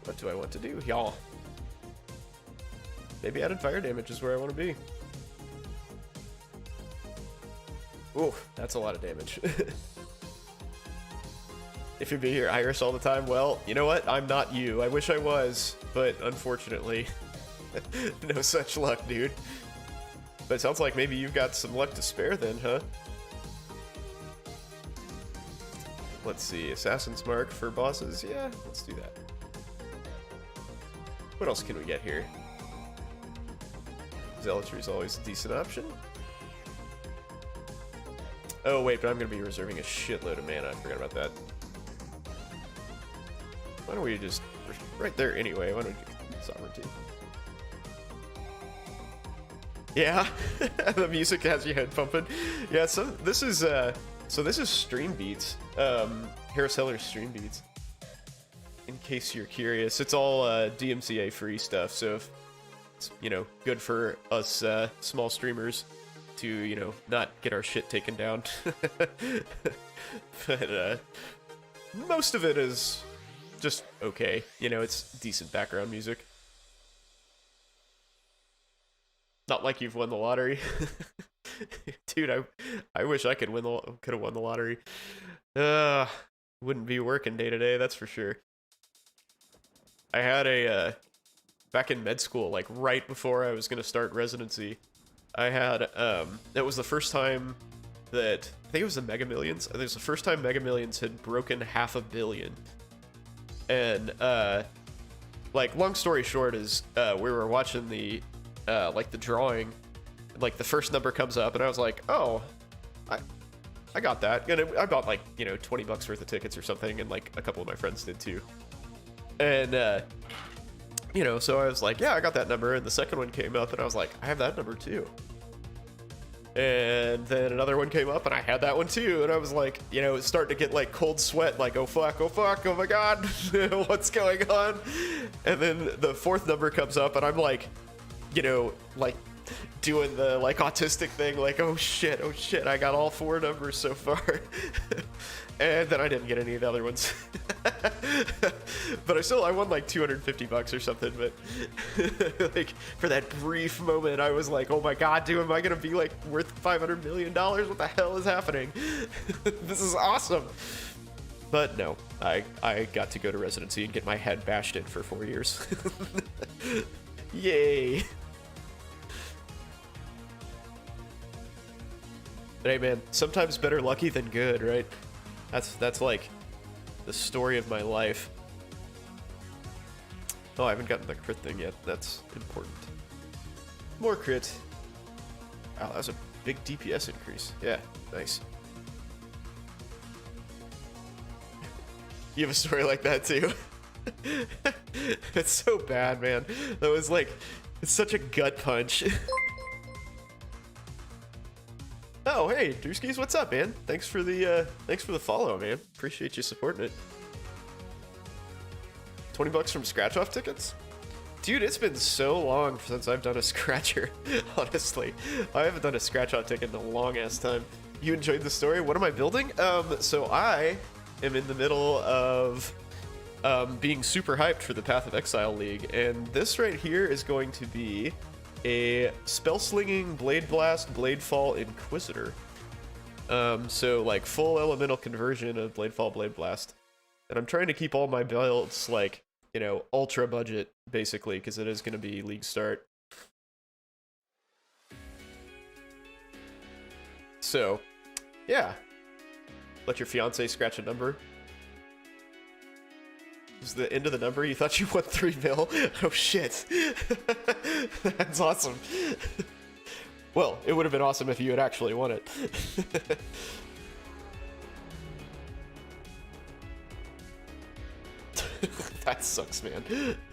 What do I want to do, y'all? Maybe added fire damage is where I want to be. Ooh, that's a lot of damage. If you'd be here Iris all the time, well, you know what? I'm not you. I wish I was, but unfortunately, no such luck, dude. But it sounds like maybe you've got some luck to spare then, huh? Let's see, Assassin's Mark for bosses? Yeah, let's do that. What else can we get here? Zealotry is always a decent option. Oh wait, but I'm going to be reserving a shitload of mana. I forgot about that. Why don't we just... right there anyway. Why don't we do Sovereignty? Yeah, the music has your head pumping. Yeah, so this is Stream Beats. Harris Heller's Stream Beats. In case you're curious, it's all DMCA free stuff. So if it's, you know, good for us small streamers to, you know, not get our shit taken down. But most of it is just okay. You know, it's decent background music. Not like you've won the lottery. Dude, I wish I could have won the lottery. Wouldn't be working day to day, that's for sure. I had a back in med school, like right before I was gonna start residency, I had that was the first time that I think it was the Mega Millions. I think it was the first time Mega Millions had broken $500 million. And like long story short is we were watching the like the drawing, like the first number comes up and I was like, oh, I got that. And I bought like, you know, $20 worth of tickets or something, and like a couple of my friends did too. And you know, so I was like, yeah, I got that number. And the second one came up and I was like, I have that number too. And then another one came up and I had that one too. And I was like, you know, it's starting to get like cold sweat, like, oh fuck, oh my god, what's going on? And then the fourth number comes up and I'm like, you know, like doing the like autistic thing, like oh shit, I got all 4 numbers so far. And then I didn't get any of the other ones. But I won like $250 or something, but like for that brief moment I was like, oh my god, dude, am I gonna be like worth $500 million? What the hell is happening? This is awesome. But no, I got to go to residency and get my head bashed in for 4 years. Yay. But hey man, sometimes better lucky than good, right? That's like the story of my life. Oh, I haven't gotten the crit thing yet. That's important. More crit. Wow, that was a big DPS increase. Yeah, nice. You have a story like that too? It's so bad, man. That was like, it's such a gut punch. Oh, hey, Drewskis, what's up, man? Thanks for the follow, man. Appreciate you supporting it. 20 bucks from scratch-off tickets? Dude, it's been so long since I've done a scratcher, honestly. I haven't done a scratch-off ticket in a long-ass time. You enjoyed the story? What am I building? So I am in the middle of being super hyped for the Path of Exile League, and this right here is going to be a spell-slinging Blade Blast, Bladefall Inquisitor. So like full elemental conversion of Bladefall, Blade Blast. And I'm trying to keep all my builds like, you know, ultra budget basically, because it is going to be league start. So, yeah. Let your fiance scratch a number. Is the end of the number? You thought you won 3 mil? Oh shit. That's awesome. Well, it would have been awesome if you had actually won it. That sucks, man.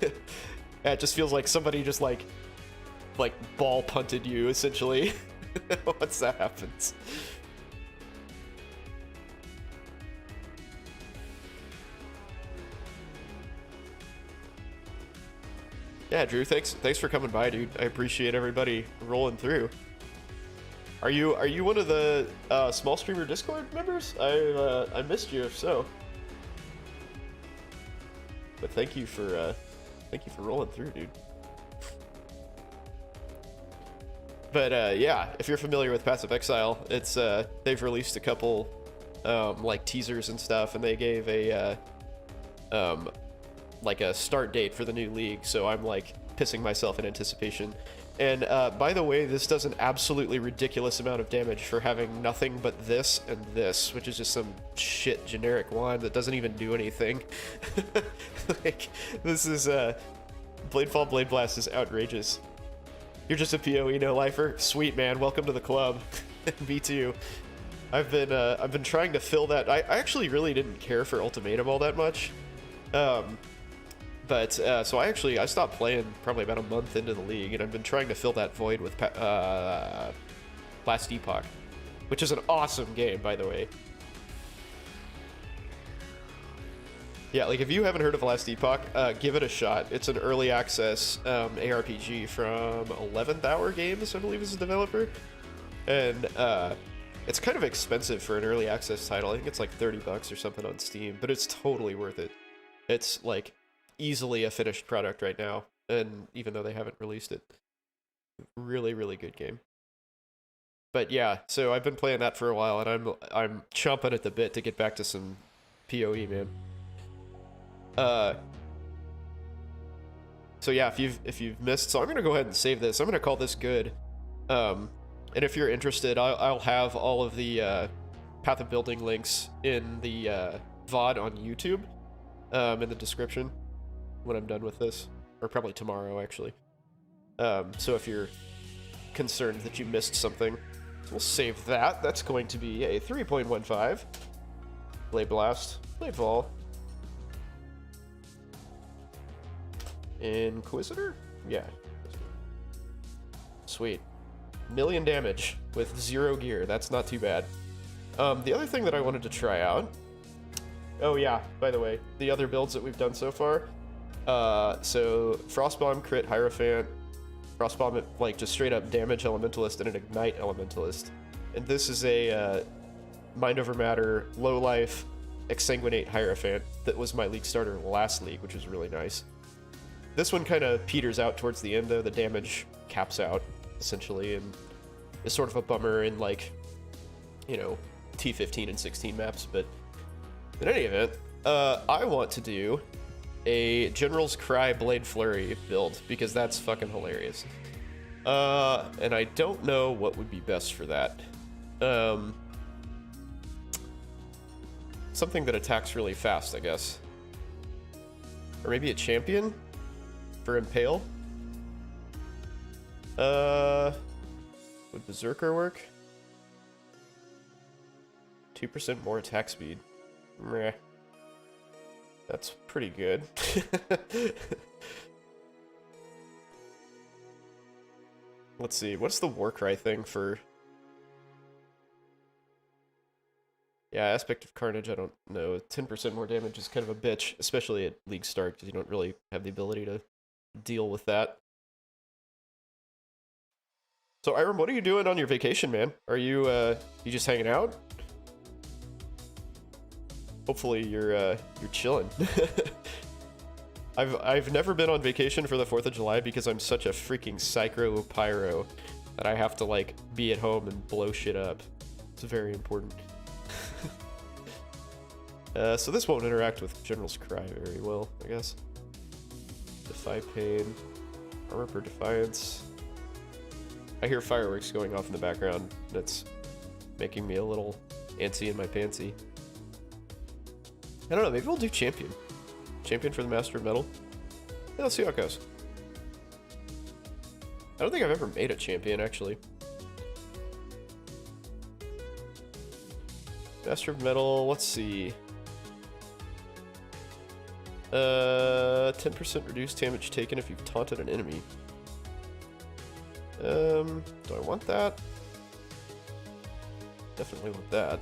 Yeah, it just feels like somebody just like ball punted you, essentially. Once that happens. Yeah, Drew, thanks for coming by, dude. I appreciate everybody rolling through. Are you one of the small streamer Discord members? I missed you if so. But thank you for rolling through, dude. But yeah, if you're familiar with Path of Exile, it's they've released a couple like teasers and stuff, and they gave a like a start date for the new league, so I'm like pissing myself in anticipation. And by the way, this does an absolutely ridiculous amount of damage for having nothing but this and this, which is just some shit generic wand that doesn't even do anything. Like, this is Bladefall Blade Blast is outrageous. You're just a PoE no-lifer? Sweet, man, welcome to the club. Me too. I've been trying to fill that. I actually really didn't care for Ultimatum all that much. But so I stopped playing probably about a month into the league, and I've been trying to fill that void with Last Epoch, which is an awesome game, by the way. Yeah, like if you haven't heard of Last Epoch, give it a shot. It's an early access ARPG from 11th Hour Games, I believe is the developer, and it's kind of expensive for an early access title. I think it's like $30 or something on Steam, but it's totally worth it. It's like easily a finished product right now, and even though they haven't released it, really, really good game. But yeah, so I've been playing that for a while, and I'm chomping at the bit to get back to some PoE, man. So yeah, if you've missed, so I'm gonna go ahead and save this. I'm gonna call this good. And if you're interested, I'll have all of the Path of Building links in the VOD on YouTube, in the description when I'm done with this, or probably tomorrow actually. So if you're concerned that you missed something, we'll save that. That's going to be a 3.15 Blade Blast, Bladefall, Inquisitor? Yeah. Sweet. 1,000,000 damage with 0 gear. That's not too bad. The other thing that I wanted to try out... Oh yeah, by the way, the other builds that we've done so far. So Frostbomb, Crit, Hierophant, Frostbomb, like, just straight up damage elementalist and an ignite elementalist. And this is a Mind Over Matter, low life, exsanguinate Hierophant that was my league starter last league, which was really nice. This one kind of peters out towards the end, though. The damage caps out, essentially, and is sort of a bummer in, like, you know, T15 and 16 maps. But in any event, I want to do a General's Cry Blade Flurry build, because that's fucking hilarious. And I don't know what would be best for that. Something that attacks really fast, I guess. Or maybe a champion for Impale? Would Berserker work? 2% more attack speed. Meh. That's pretty good. Let's see, what's the Warcry thing for... Yeah, Aspect of Carnage, I don't know. 10% more damage is kind of a bitch, especially at League Start, because you don't really have the ability to deal with that. So, Iram, what are you doing on your vacation, man? Are you, you just hanging out? Hopefully you're chilling. I've never been on vacation for the 4th of July because I'm such a freaking psycho pyro that I have to, like, be at home and blow shit up. It's very important. So this won't interact with General's Cry very well, I guess. Defy Pain. Armor per Defiance. I hear fireworks going off in the background. That's making me a little antsy in my pantsy. I don't know, maybe we'll do Champion. Champion for the Master of Metal. Yeah, let's see how it goes. I don't think I've ever made a champion, actually. Master of Metal, let's see. 10% reduced damage taken if you've taunted an enemy. Do I want that? Definitely want that.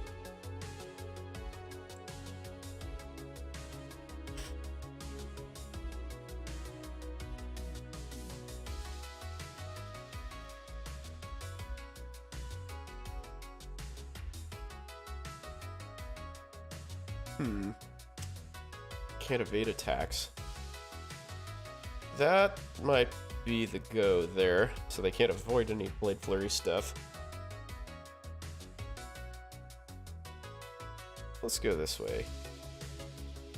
Can't evade attacks. That might be the go there, so they can't avoid any Blade Flurry stuff. Let's go this way.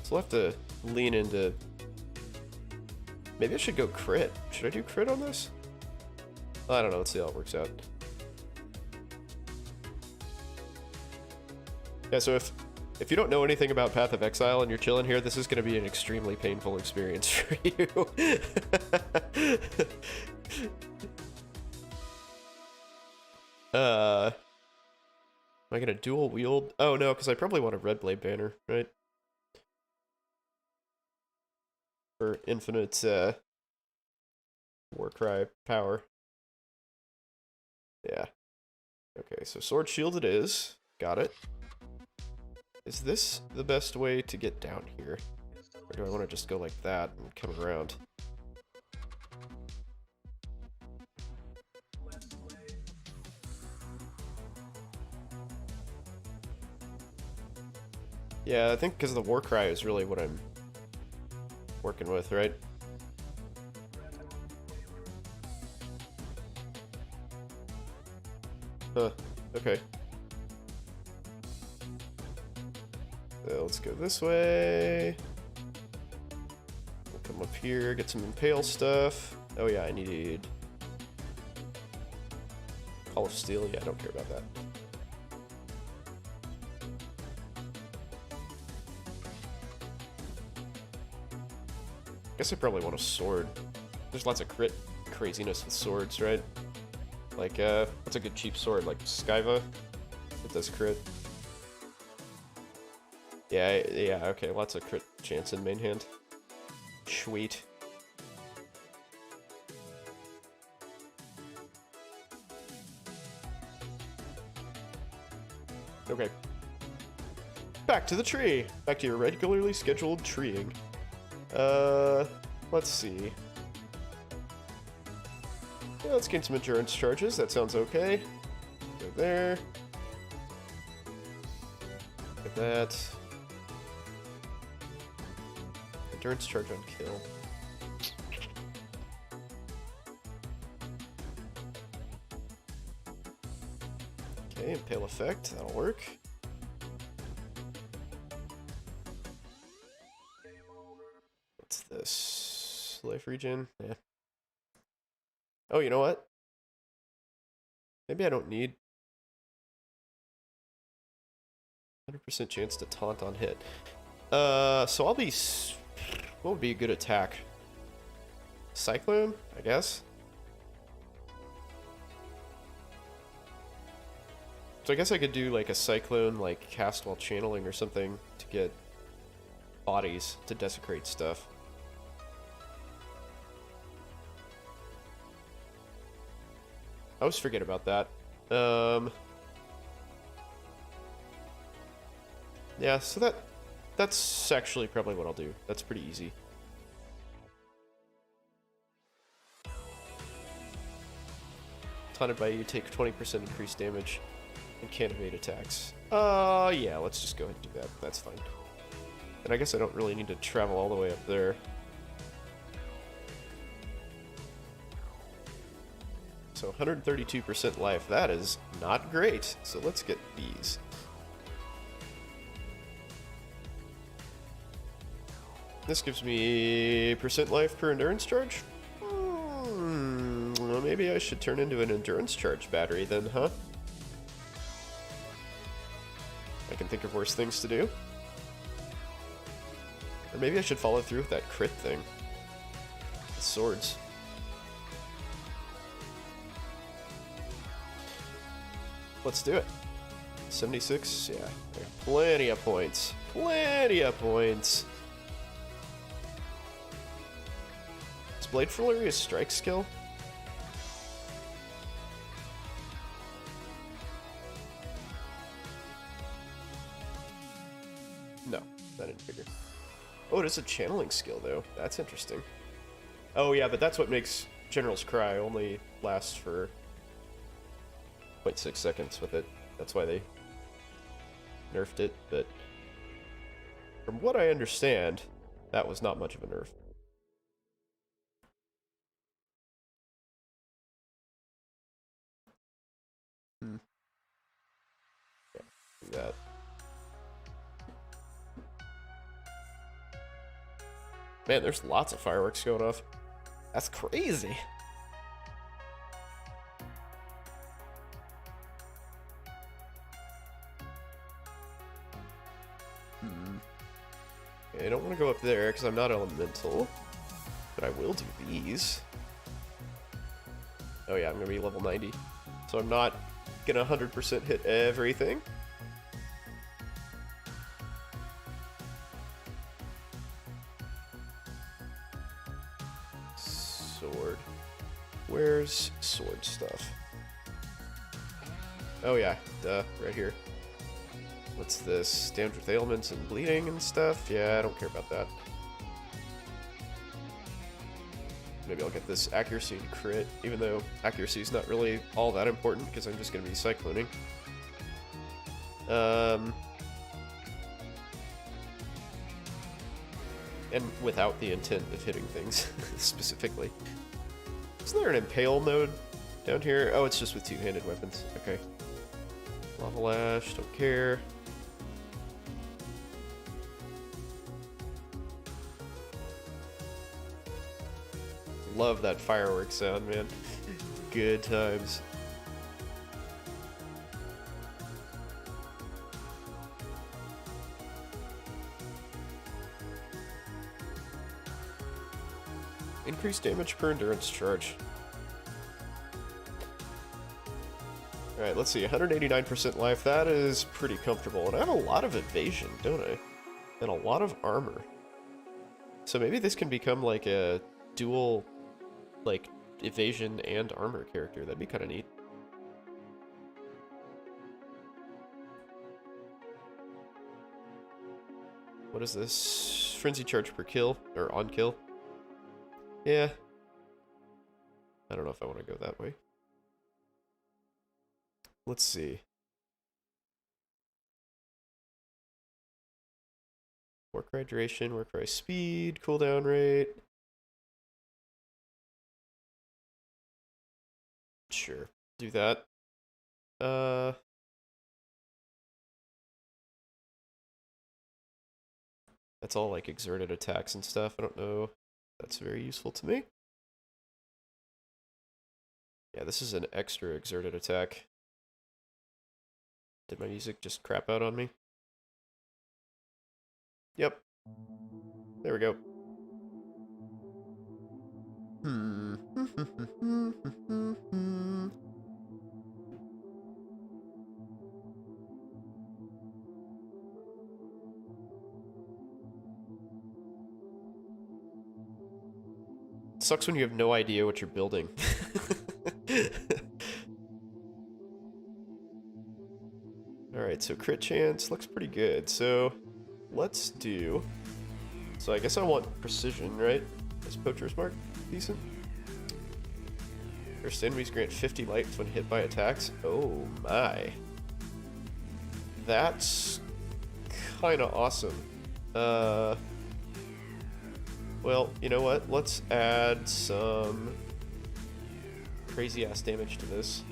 So we'll have to lean into... Maybe I should go crit. Should I do crit on this? I don't know, let's see how it works out. Yeah, so if you don't know anything about Path of Exile and you're chilling here, this is going to be an extremely painful experience for you. Am I going to dual wield? Oh no, because I probably want a red blade banner, right? For infinite Warcry power. Yeah. Okay, so sword shield it is. Got it. Is this the best way to get down here? Or do I want to just go like that and come around? Yeah, I think because the Warcry is really what I'm working with, right? Okay. Let's go this way. We'll come up here, get some Impale stuff. Oh yeah, I need Call of Steel. Yeah, I don't care about that. Guess I probably want a sword. There's lots of crit craziness with swords, right? Like, what's a good cheap sword? Like Skyva? It does crit. Yeah, okay, lots of crit chance in main hand. Sweet. Okay. Back to the tree! Back to your regularly scheduled treeing. Let's see. Yeah, let's gain some endurance charges. That sounds okay. Go there. Get that. Endurance charge on kill. Okay, impale effect. That'll work. What's this? Life regen? Yeah. Oh, you know what? Maybe I don't need 100% chance to taunt on hit. So I'll be... What would be a good attack? Cyclone, I guess? So I guess I could do like a Cyclone, like cast while channeling or something to get bodies to desecrate stuff. I always forget about that. Yeah, so that's actually probably what I'll do. That's pretty easy. Taunted by you, take 20% increased damage and can't evade attacks. Yeah, let's just go ahead and do that. That's fine. And I guess I don't really need to travel all the way up there. So 132% life. That is not great. So let's get these. This gives me percent life per endurance charge. Well, maybe I should turn into an endurance charge battery then, huh? I can think of worse things to do. Or maybe I should follow through with that crit thing. The swords. Let's do it. 76? Yeah. Plenty of points. Plenty of points. Is Blade Flurry a strike skill? No, I didn't figure. Oh, it is a channeling skill, though. That's interesting. Oh, yeah, but that's what makes General's Cry only last for 0.6 seconds with it. That's why they nerfed it, but from what I understand, that was not much of a nerf. Yeah, do that. Man, there's lots of fireworks going off. That's crazy. Okay, I don't want to go up there because I'm not elemental, but I will do these. Oh yeah, I'm going to be level 90, so I'm not going to 100% hit everything. Sword. Where's sword stuff? Oh yeah, duh, right here. What's this? Damage with ailments and bleeding and stuff? Yeah, I don't care about that. Maybe I'll get this accuracy and crit, even though accuracy is not really all that important because I'm just going to be cycloning. And without the intent of hitting things, specifically. Isn't there an impale node down here? Oh, it's just with two-handed weapons. Okay. Lava Lash, don't care. Love that fireworks sound, man. Good times. Increased damage per endurance charge. Alright, let's see. 189% life. That is pretty comfortable. And I have a lot of evasion, don't I? And a lot of armor. So maybe this can become like a dual, like, evasion and armor character. That'd be kind of neat. What is this? Frenzy charge per kill, or on kill. Yeah. I don't know if I want to go that way. Let's see. Warcry duration, Warcry speed, cooldown rate. Sure, do that. That's all like exerted attacks and stuff. I don't know if that's very useful to me. Yeah, this is an extra exerted attack. Did my music just crap out on me? Yep. There we go. Sucks when you have no idea what you're building. Alright, so crit chance looks pretty good. So let's do... So I guess I want precision, right? Is Poacher's Mark decent? First enemies grant 50 life when hit by attacks. Oh my. That's kind of awesome. Well, you know what? Let's add some crazy ass damage to this.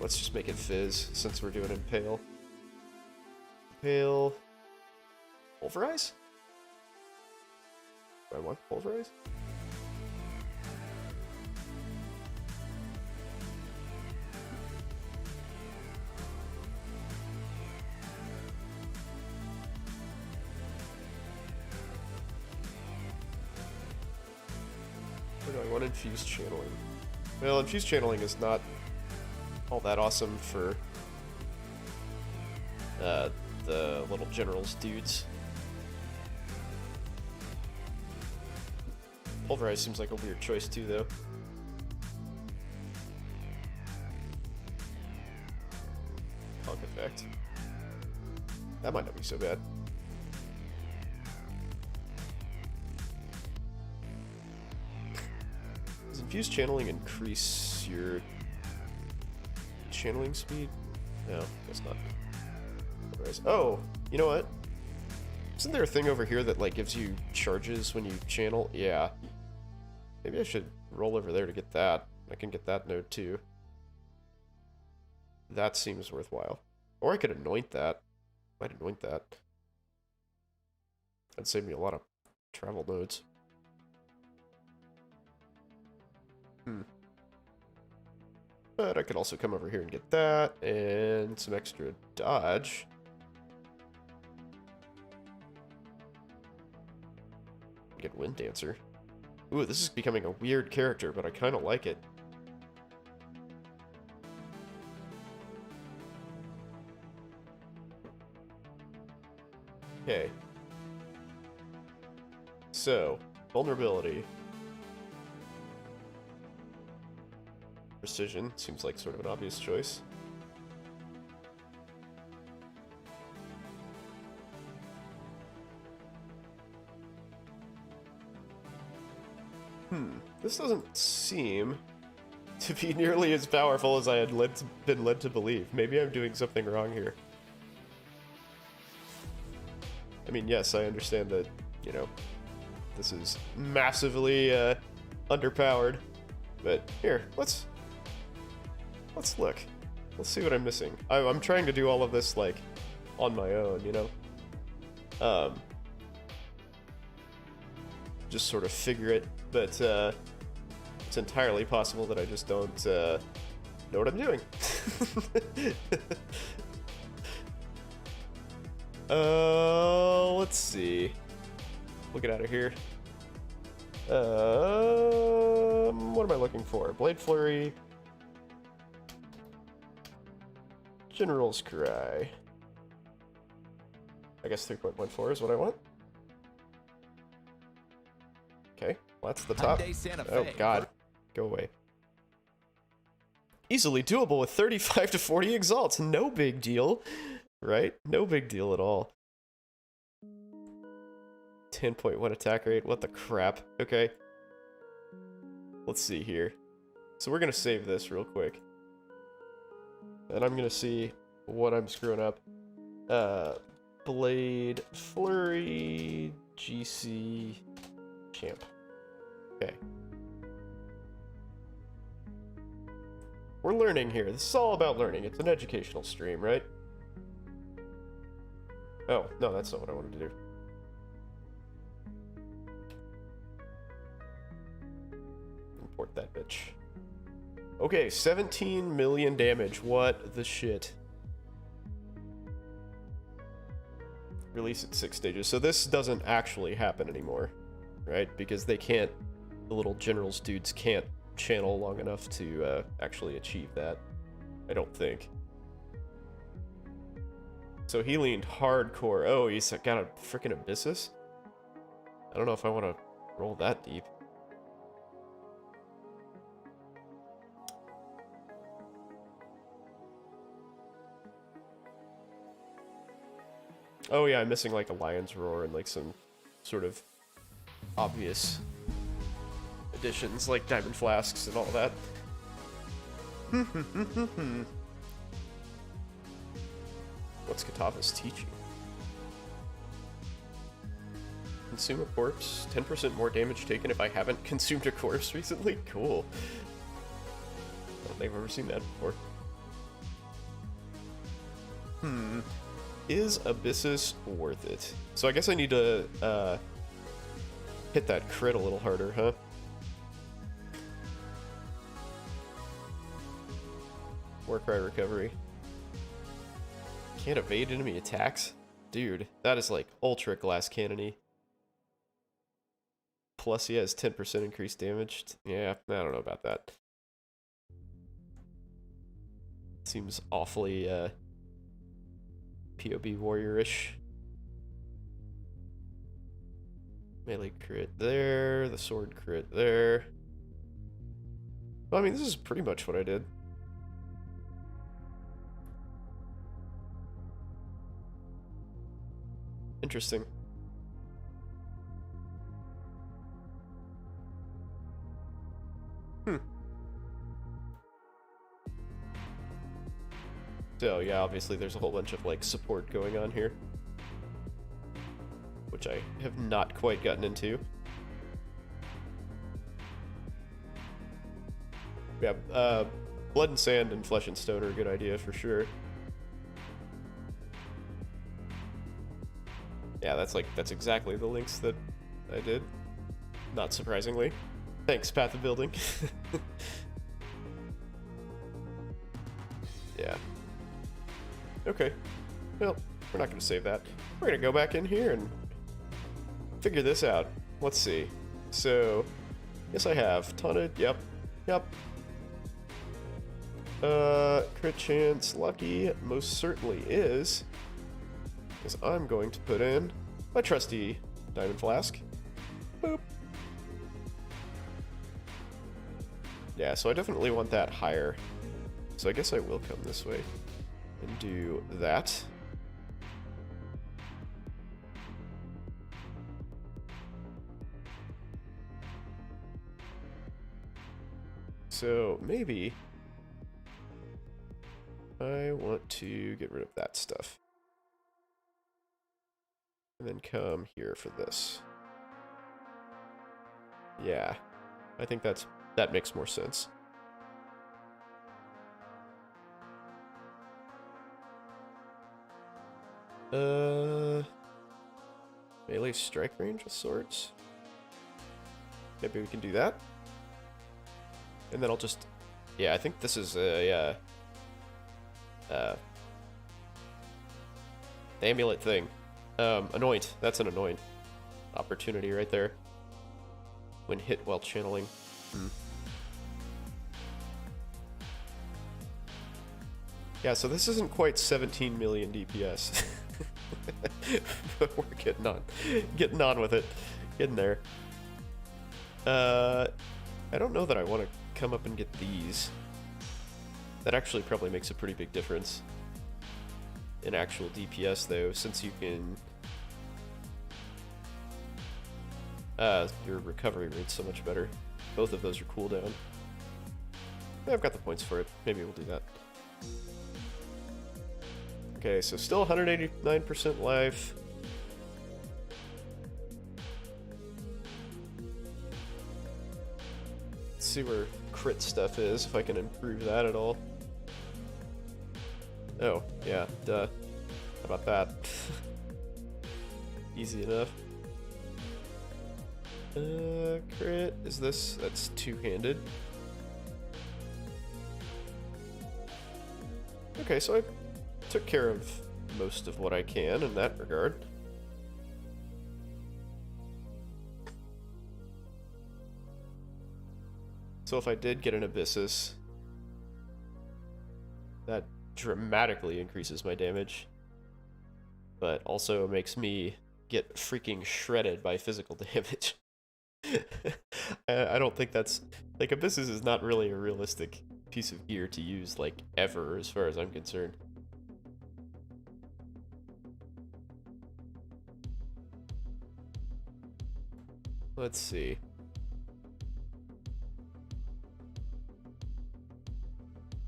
Let's just make it fizz since we're doing Impale. Impale. Pulverize? Do I want Pulverize? Or do I want Infused Channeling? Well, Infused Channeling is not all that awesome for the little generals dudes. Pulverize seems like a weird choice too, though. Conk effect. That might not be so bad. Does Infused Channeling increase your channeling speed? No, guess not. Oh, you know what? Isn't there a thing over here that like gives you charges when you channel? Yeah. Maybe I should roll over there to get that. I can get that node too. That seems worthwhile. Or I could anoint that. Might anoint that. That'd save me a lot of travel nodes. But I could also come over here and get that, and some extra dodge. Get Wind Dancer. Ooh, this is becoming a weird character, but I kind of like it. Okay. So, vulnerability. Precision seems like sort of an obvious choice. This doesn't seem to be nearly as powerful as I had been led to believe. Maybe I'm doing something wrong here. I mean, yes, I understand that, you know, this is massively underpowered. But here, let's look. Let's see what I'm missing. I'm trying to do all of this, like, on my own, you know? Just sort of figure it, but it's entirely possible that I just don't know what I'm doing. Let's see. We'll get out of here. What am I looking for? Blade Flurry. General's Cry. I guess 3.14 is what I want. Okay, well, that's the top. Oh god, go away. Easily doable with 35 to 40 exalts. No big deal, right? No big deal at all. 10.1 attack rate. What the crap? Okay. Let's see here. So we're gonna save this real quick. And I'm gonna see what I'm screwing up. Blade, Flurry, GC, Champ. Okay. We're learning here. This is all about learning. It's an educational stream, right? Oh, no, that's not what I wanted to do. Import that bitch. Okay, 17 million damage. What the shit? Release at 6 stages. So this doesn't actually happen anymore, right? Because they can't, the little generals dudes can't channel long enough to actually achieve that. I don't think. So he leaned hardcore. Oh, he's got a freaking Abyssus? I don't know if I want to roll that deep. Oh yeah, I'm missing like a Lion's Roar and like some sort of obvious additions like Diamond Flasks and all that. What's Katava's teaching? Consume a corpse, 10% more damage taken if I haven't consumed a corpse recently? Cool. I don't think I've ever seen that before. Is Abyssus worth it? So I guess I need to hit that crit a little harder, huh? Warcry recovery. Can't evade enemy attacks? Dude, that is like ultra glass cannon-y. Plus he has 10% increased damage. Yeah, I don't know about that. Seems awfully PoB warrior-ish. Melee crit there, the sword crit there. Well, I mean, this is pretty much what I did. Interesting. So yeah, obviously there's a whole bunch of like support going on here, which I have not quite gotten into. Yeah, Blood and Sand and Flesh and Stone are a good idea for sure. Yeah, that's exactly the links that I did. Not surprisingly. Thanks, Path of Building. Yeah. Okay. Well, we're not going to save that. We're going to go back in here and figure this out. Let's see. So, yes, I have. Taunted. Yep. Yep. Crit chance. Lucky. Most certainly is. Because I'm going to put in my trusty Diamond Flask. Boop. Yeah, so I definitely want that higher. So I guess I will come this way and do that. So maybe I want to get rid of that stuff. And then come here for this. Yeah, I think that makes more sense. Melee strike range with swords. Maybe we can do that. And then I'll just, yeah, I think this is a the amulet thing. Anoint. That's an anoint opportunity right there. When hit while channeling. Yeah, so this isn't quite 17 million DPS. But we're getting on with it. Getting there. I don't know that I want to come up and get these. That actually probably makes a pretty big difference in actual DPS though, since you can Your recovery rate's so much better. Both of those are cooldown. Yeah, I've got the points for it. Maybe we'll do that. Okay, so still 189% life. Let's see where crit stuff is, if I can improve that at all. Oh, yeah, duh. How about that? Easy enough. Crit, is this? That's two-handed. Okay, so I took care of most of what I can in that regard. So if I did get an Abyssus, that dramatically increases my damage, but also makes me get freaking shredded by physical damage. I don't think that's... Like, Abyssus is not really a realistic piece of gear to use, like, ever, as far as I'm concerned. Let's see.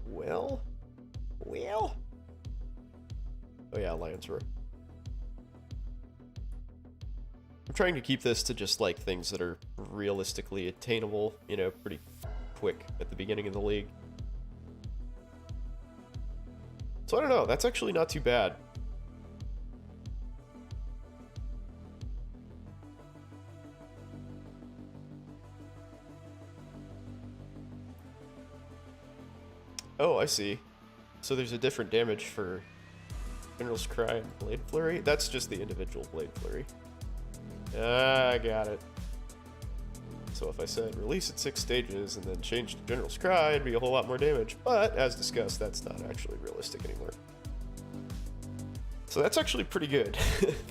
Well... Oh yeah, Lion's Roar. I'm trying to keep this to just, like, things that are realistically attainable, you know, pretty quick at the beginning of the league. So I don't know, that's actually not too bad. Oh, I see. So there's a different damage for General's Cry and Blade Flurry? That's just the individual Blade Flurry. I got it. So if I said release at 6 stages and then change to General's Cry, it'd be a whole lot more damage. But, as discussed, that's not actually realistic anymore. So that's actually pretty good.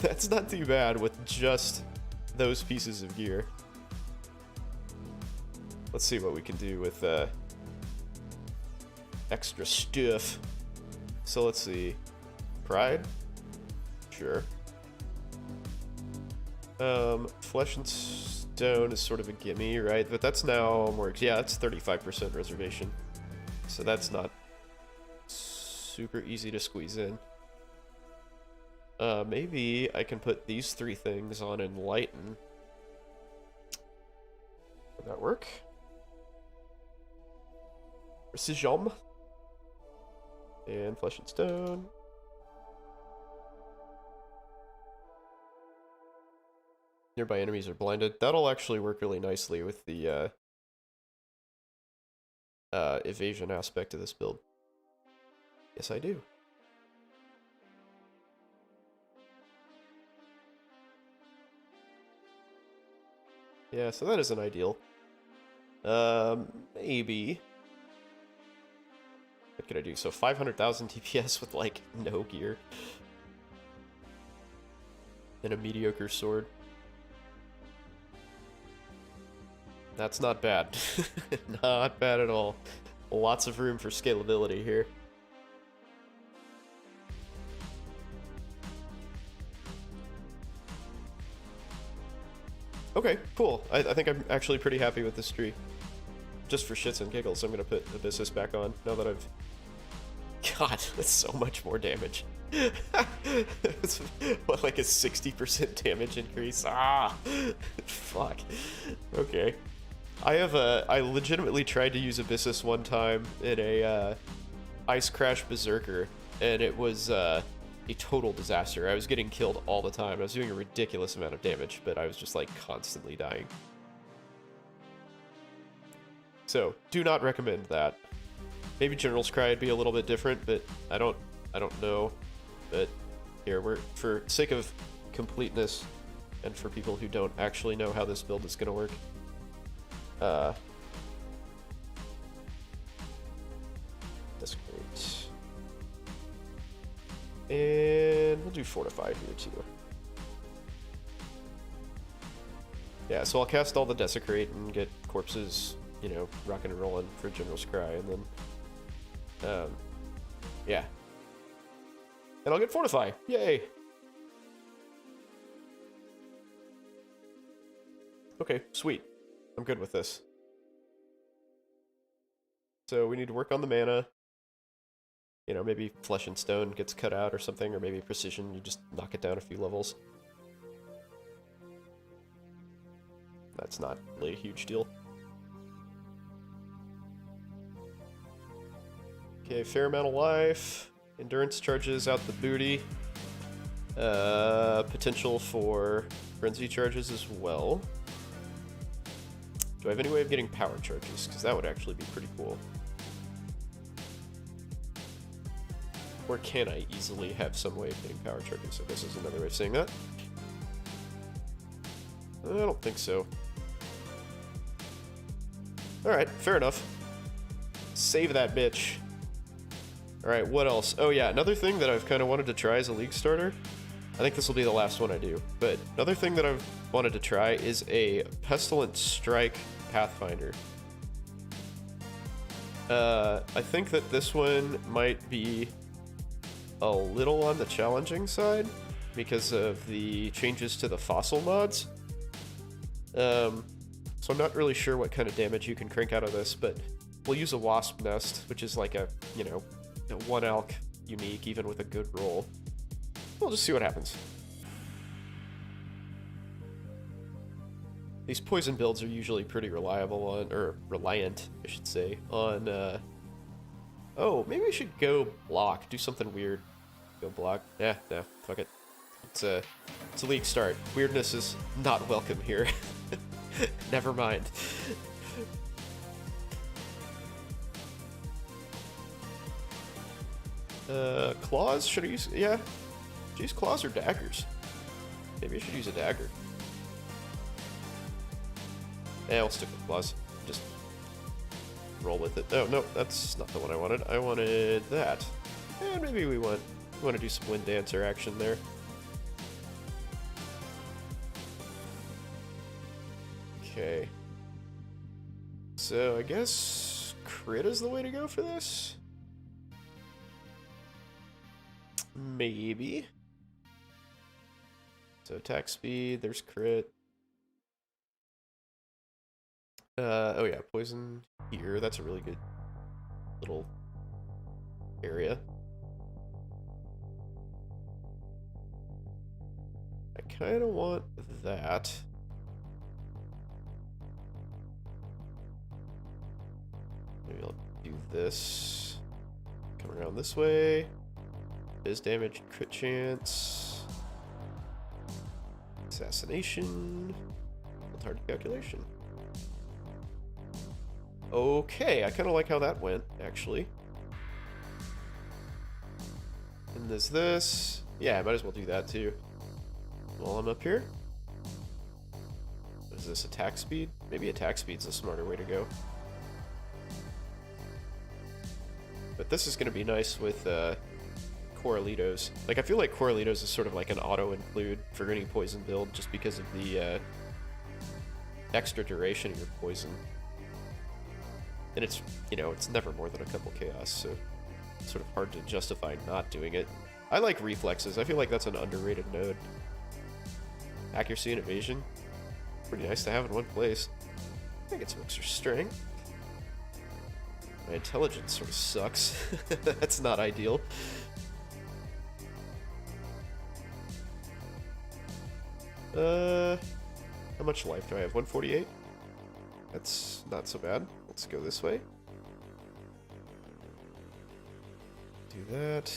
That's not too bad with just those pieces of gear. Let's see what we can do with extra stuff. So let's see. Pride? Sure. Flesh and Stone is sort of a gimme, right? But that's now more... Yeah, that's 35% reservation. So that's not super easy to squeeze in. Maybe I can put these 3 things on Enlighten. Would that work? Precision. And Flesh and Stone. Nearby enemies are blinded. That'll actually work really nicely with the evasion aspect of this build. Yes, I do. Yeah, so that isn't ideal. Maybe. What could I do? So 500,000 DPS with, like, no gear. And a mediocre sword. That's not bad. Not bad at all. Lots of room for scalability here. Okay, cool. I think I'm actually pretty happy with this tree. Just for shits and giggles, I'm gonna put Abyssus back on now that I've... God, that's so much more damage. It's what, like a 60% damage increase? Ah! Fuck. Okay. I legitimately tried to use Abyssus one time in a Ice Crash Berserker, and it was a total disaster. I was getting killed all the time. I was doing a ridiculous amount of damage, but I was just, like, constantly dying. So, do not recommend that. Maybe General's Cry would be a little bit different, but I don't know. But here, for sake of completeness, and for people who don't actually know how this build is going to work, that's great. And we'll do Fortify here too. Yeah, so I'll cast all the Desecrate and get corpses, you know, rocking and rolling for General's Cry, and then, yeah. And I'll get Fortify! Yay! Okay, sweet. I'm good with this. So we need to work on the mana. You know, maybe Flesh and Stone gets cut out or something, or maybe Precision, you just knock it down a few levels. That's not really a huge deal. Okay, fair amount of life. Endurance charges out the booty. Potential for frenzy charges as well. Do I have any way of getting power charges? Because that would actually be pretty cool. Or can I easily have some way of getting power charges? So this is another way of saying that. I don't think so. Alright, fair enough. Save that bitch. Alright, what else? Oh yeah, another thing that I've kind of wanted to try as a League starter. I think this will be the last one I do. But another thing that I've wanted to try is a Pestilent Strike Pathfinder. I think that this one might be a little on the challenging side because of the changes to the fossil mods. So I'm not really sure what kind of damage you can crank out of this, but we'll use a Wasp Nest, which is like a, you know, a 1 alch unique, even with a good roll. We'll just see what happens. These poison builds are usually pretty reliable on, or reliant, I should say, on, oh, maybe we should go block, do something weird. Go block. Yeah, no, fuck it. It's a League start. Weirdness is not welcome here. Never mind. Claws? Should I use... Yeah. Should I use claws or daggers? Maybe I should use a dagger. Yeah, I'll stick with claws. Just roll with it. Oh, no, that's not the one I wanted. I wanted that. And maybe we want to do some Wind Dancer action there. Okay. So I guess crit is the way to go for this? Maybe. So attack speed, there's crit. Oh yeah, poison here. That's a really good little area. I kind of want that. Maybe I'll do this. Come around this way. Biz damage, crit chance. Assassination. Target calculation. Okay, I kind of like how that went, actually. And there's this. Yeah, I might as well do that too. While I'm up here. What is this, attack speed? Maybe attack speed's a smarter way to go. But this is going to be nice with Coralitos. Like, I feel like Coralitos is sort of like an auto-include for any poison build just because of the extra duration of your poison. And it's, you know, it's never more than a couple chaos, so it's sort of hard to justify not doing it. I like reflexes. I feel like that's an underrated node. Accuracy and evasion. Pretty nice to have in one place. I get some extra strength. My intelligence sort of sucks. That's not ideal. How much life do I have? 148? That's not so bad. Let's go this way. Do that.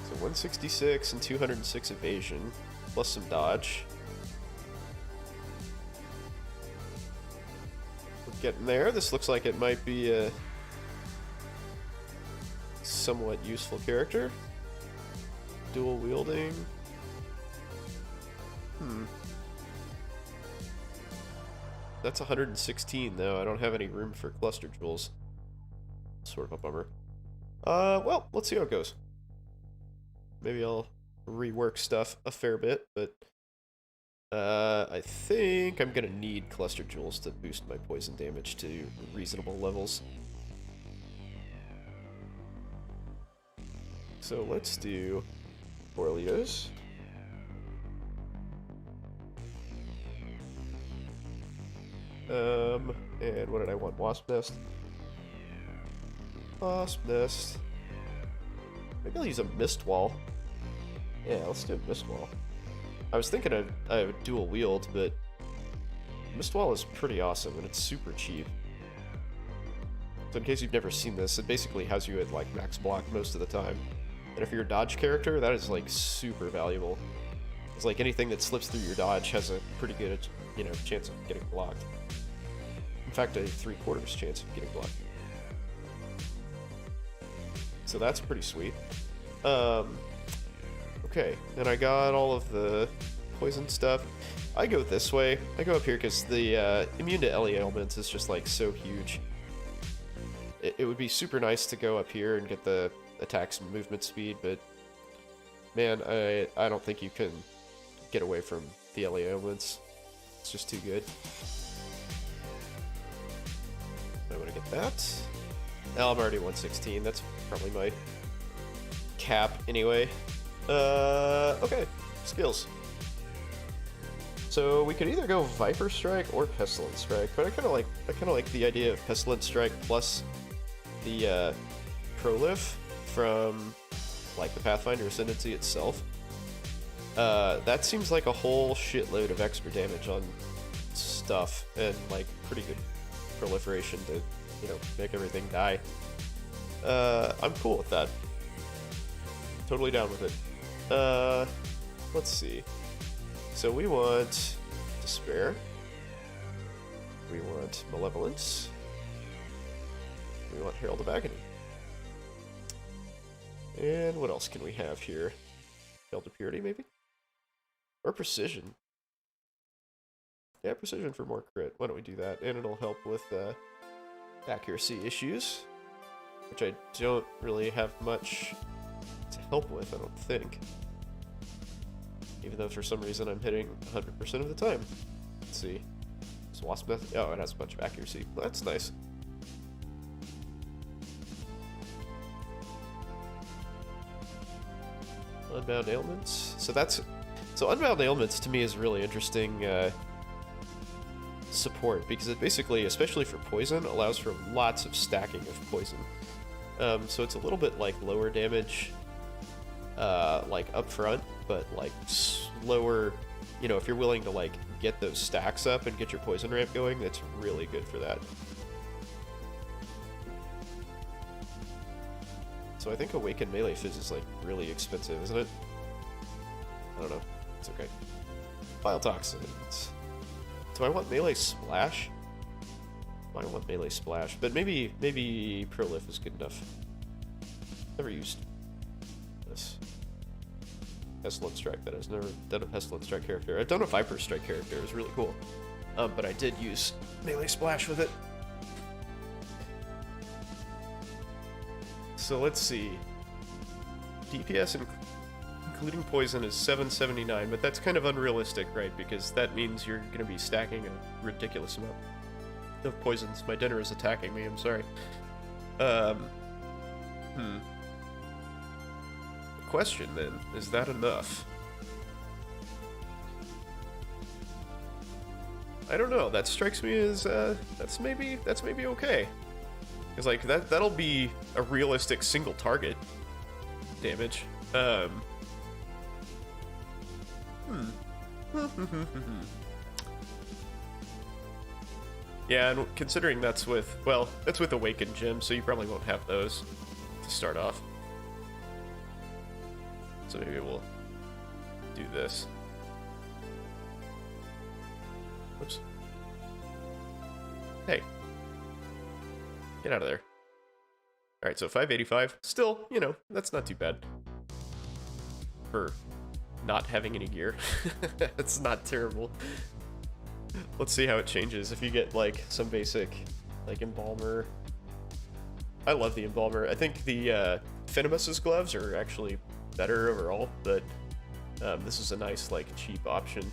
So 166 and 206 evasion, plus some dodge. We're getting there. This looks like it might be a somewhat useful character. Dual wielding. That's 116 though. I don't have any room for cluster jewels. Sort of a bummer. Well, let's see how it goes. Maybe I'll rework stuff a fair bit, but I think I'm gonna need cluster jewels to boost my poison damage to reasonable levels. So let's do Coralitos. And what did I want? Wasp nest. Wasp nest. Maybe I'll use a mist wall. Yeah, let's do a mist wall. I was thinking I would dual wield, but mist wall is pretty awesome and it's super cheap. So in case you've never seen this, it basically has you at like max block most of the time. And if you're a dodge character, that is like super valuable. It's like anything that slips through your dodge has a pretty good, you know, chance of getting blocked. In fact, a 3/4 chance of getting blocked. So that's pretty sweet. Okay, and I got all of the poison stuff. I go this way. I go up here because the immune to LE ailments is just like so huge. It would be super nice to go up here and get the attacks and movement speed, but man, I don't think you can get away from the LE ailments. It's just too good. I want to get that. Oh, I'm already 116. That's probably my cap anyway. Okay, skills. So we could either go Viper Strike or Pestilence Strike, but I kind of like the idea of Pestilence Strike plus the Prolif from like the Pathfinder Ascendancy itself. That seems like a whole shitload of extra damage on stuff and like pretty good proliferation to, you know, make everything die. I'm cool with that. Totally down with it. Let's see. So we want Despair. We want Malevolence. We want Herald of Agony. And what else can we have here? Herald of Purity, maybe? Or Precision. Yeah, Precision for more crit. Why don't we do that? And it'll help with accuracy issues, which I don't really have much to help with, I don't think. Even though for some reason I'm hitting 100% of the time. Let's see. This Wasp Method. Oh, it has a bunch of accuracy. Well, that's nice. Unbound Ailments. So Unbound Ailments to me is really interesting support, because it basically, especially for poison, allows for lots of stacking of poison. So it's a little bit like lower damage like up front, but like slower, you know, if you're willing to like get those stacks up and get your poison ramp going, that's really good for that. So I think Awakened Melee Fizz is like really expensive, isn't it? I don't know. It's okay. Bile Toxins. Do I want Melee Splash? I don't want Melee Splash, but maybe Prolif is good enough. Never used this. Pestilence Strike, that is. Never done a Pestilence Strike character. I've done a Viper Strike character, it was really cool. But I did use Melee Splash with it. So let's see. DPS including poison is 779, but that's kind of unrealistic, right? Because that means you're going to be stacking a ridiculous amount of poisons. My dinner is attacking me, I'm sorry. The question then, is that enough? I don't know, that strikes me as, that's maybe okay. Because, like, that'll be a realistic single target damage. Yeah, and considering that's with Awakened Gem, so you probably won't have those to start off. So maybe we'll do this. Oops. Hey. Get out of there. Alright, so 585. Still, you know, that's not too bad. For not having any gear. It's not terrible. Let's see how it changes if you get, like, some basic, like, Embalmer. I love the Embalmer. I think the Venomous' gloves are actually better overall, but this is a nice, like, cheap option.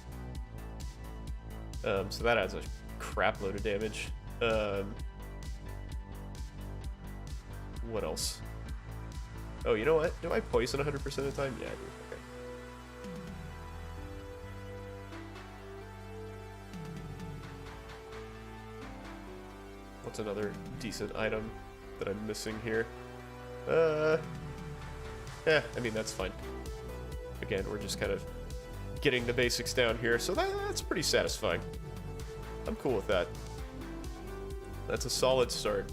So that adds a crap load of damage. What else? Oh, you know what? Do I poison 100% of the time? Yeah, I do. Okay. What's another decent item that I'm missing here? Yeah, I mean, that's fine. Again, we're just kind of getting the basics down here, so that's pretty satisfying. I'm cool with that. That's a solid start.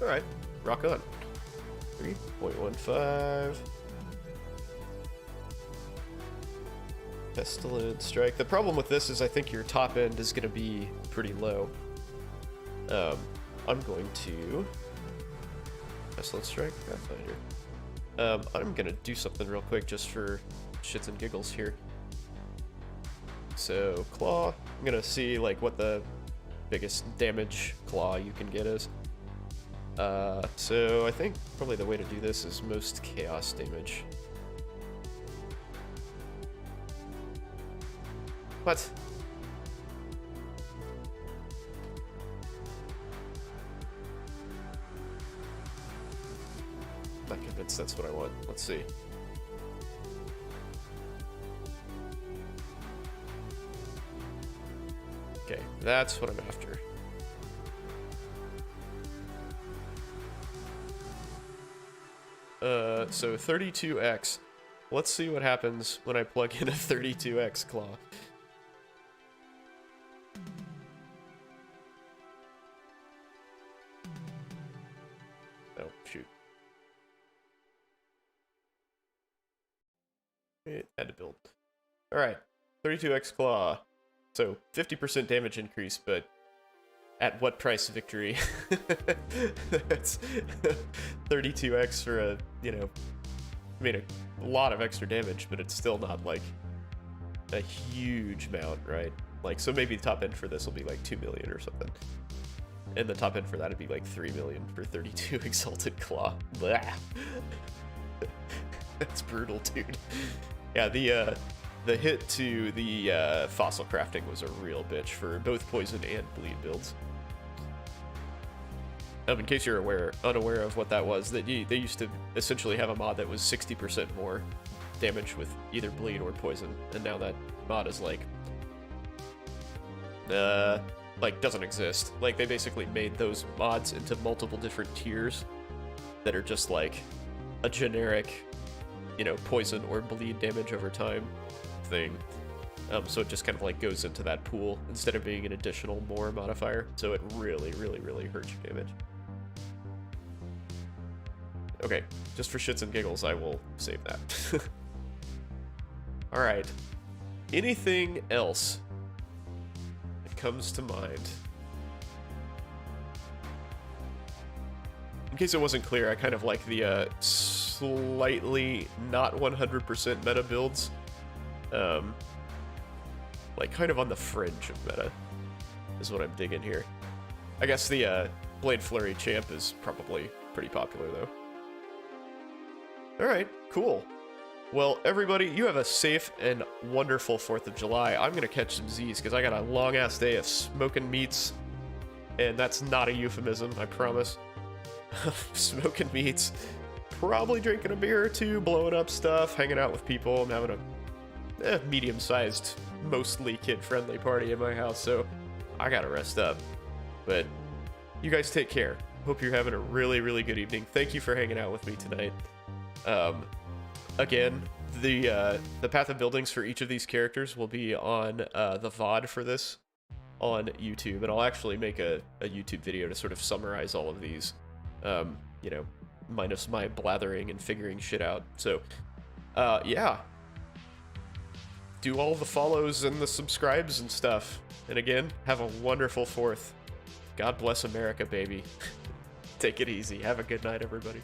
Alright, rock on. 3.15. Pestilent Strike. The problem with this is I think your top end is going to be pretty low. I'm going to... Pestilent Strike? Pathfinder. I'm going to do something real quick just for shits and giggles here. So, Claw. I'm going to see like what the biggest damage Claw you can get is. So I think probably the way to do this is most chaos damage. What? Not convinced that's what I want. Let's see. Okay, that's what I'm after. So 32x. Let's see what happens when I plug in a 32x claw. Oh, shoot. It had to build. Alright, 32x claw. So 50% damage increase, but at what price victory? That's 32x for a, you know, I mean, a lot of extra damage, but it's still not like a huge amount, right? Like, so maybe the top end for this will be like 2 million or something. And the top end for that would be like 3 million for 32 Exalted Claw. Blah. That's brutal, dude. Yeah, the hit to the fossil crafting was a real bitch for both poison and bleed builds. In case you're unaware of what that was, that they used to essentially have a mod that was 60% more damage with either bleed or poison, and now that mod is like doesn't exist. Like, they basically made those mods into multiple different tiers that are just like a generic, you know, poison or bleed damage over time thing. So it just kind of like goes into that pool instead of being an additional more modifier. So it really, really, really hurts your damage. Okay, just for shits and giggles, I will save that. Alright. Anything else that comes to mind? In case it wasn't clear, I kind of like the slightly not 100% meta builds. Like kind of on the fringe of meta is what I'm digging here. I guess the Blade Flurry champ is probably pretty popular though. Alright, cool. Well, everybody, you have a safe and wonderful 4th of July. I'm gonna catch some Z's because I got a long-ass day of smoking meats. And that's not a euphemism, I promise. Smoking meats, probably drinking a beer or two, blowing up stuff, hanging out with people. I'm having a medium-sized, mostly kid-friendly party in my house, so I gotta rest up. But you guys take care. Hope you're having a really, really good evening. Thank you for hanging out with me tonight. Again, the path of buildings for each of these characters will be on the VOD for this on YouTube, and I'll actually make a YouTube video to sort of summarize all of these, you know, minus my blathering and figuring shit out. So, yeah. Do all the follows and the subscribes and stuff. And again, have a wonderful 4th. God bless America, baby. Take it easy. Have a good night, everybody.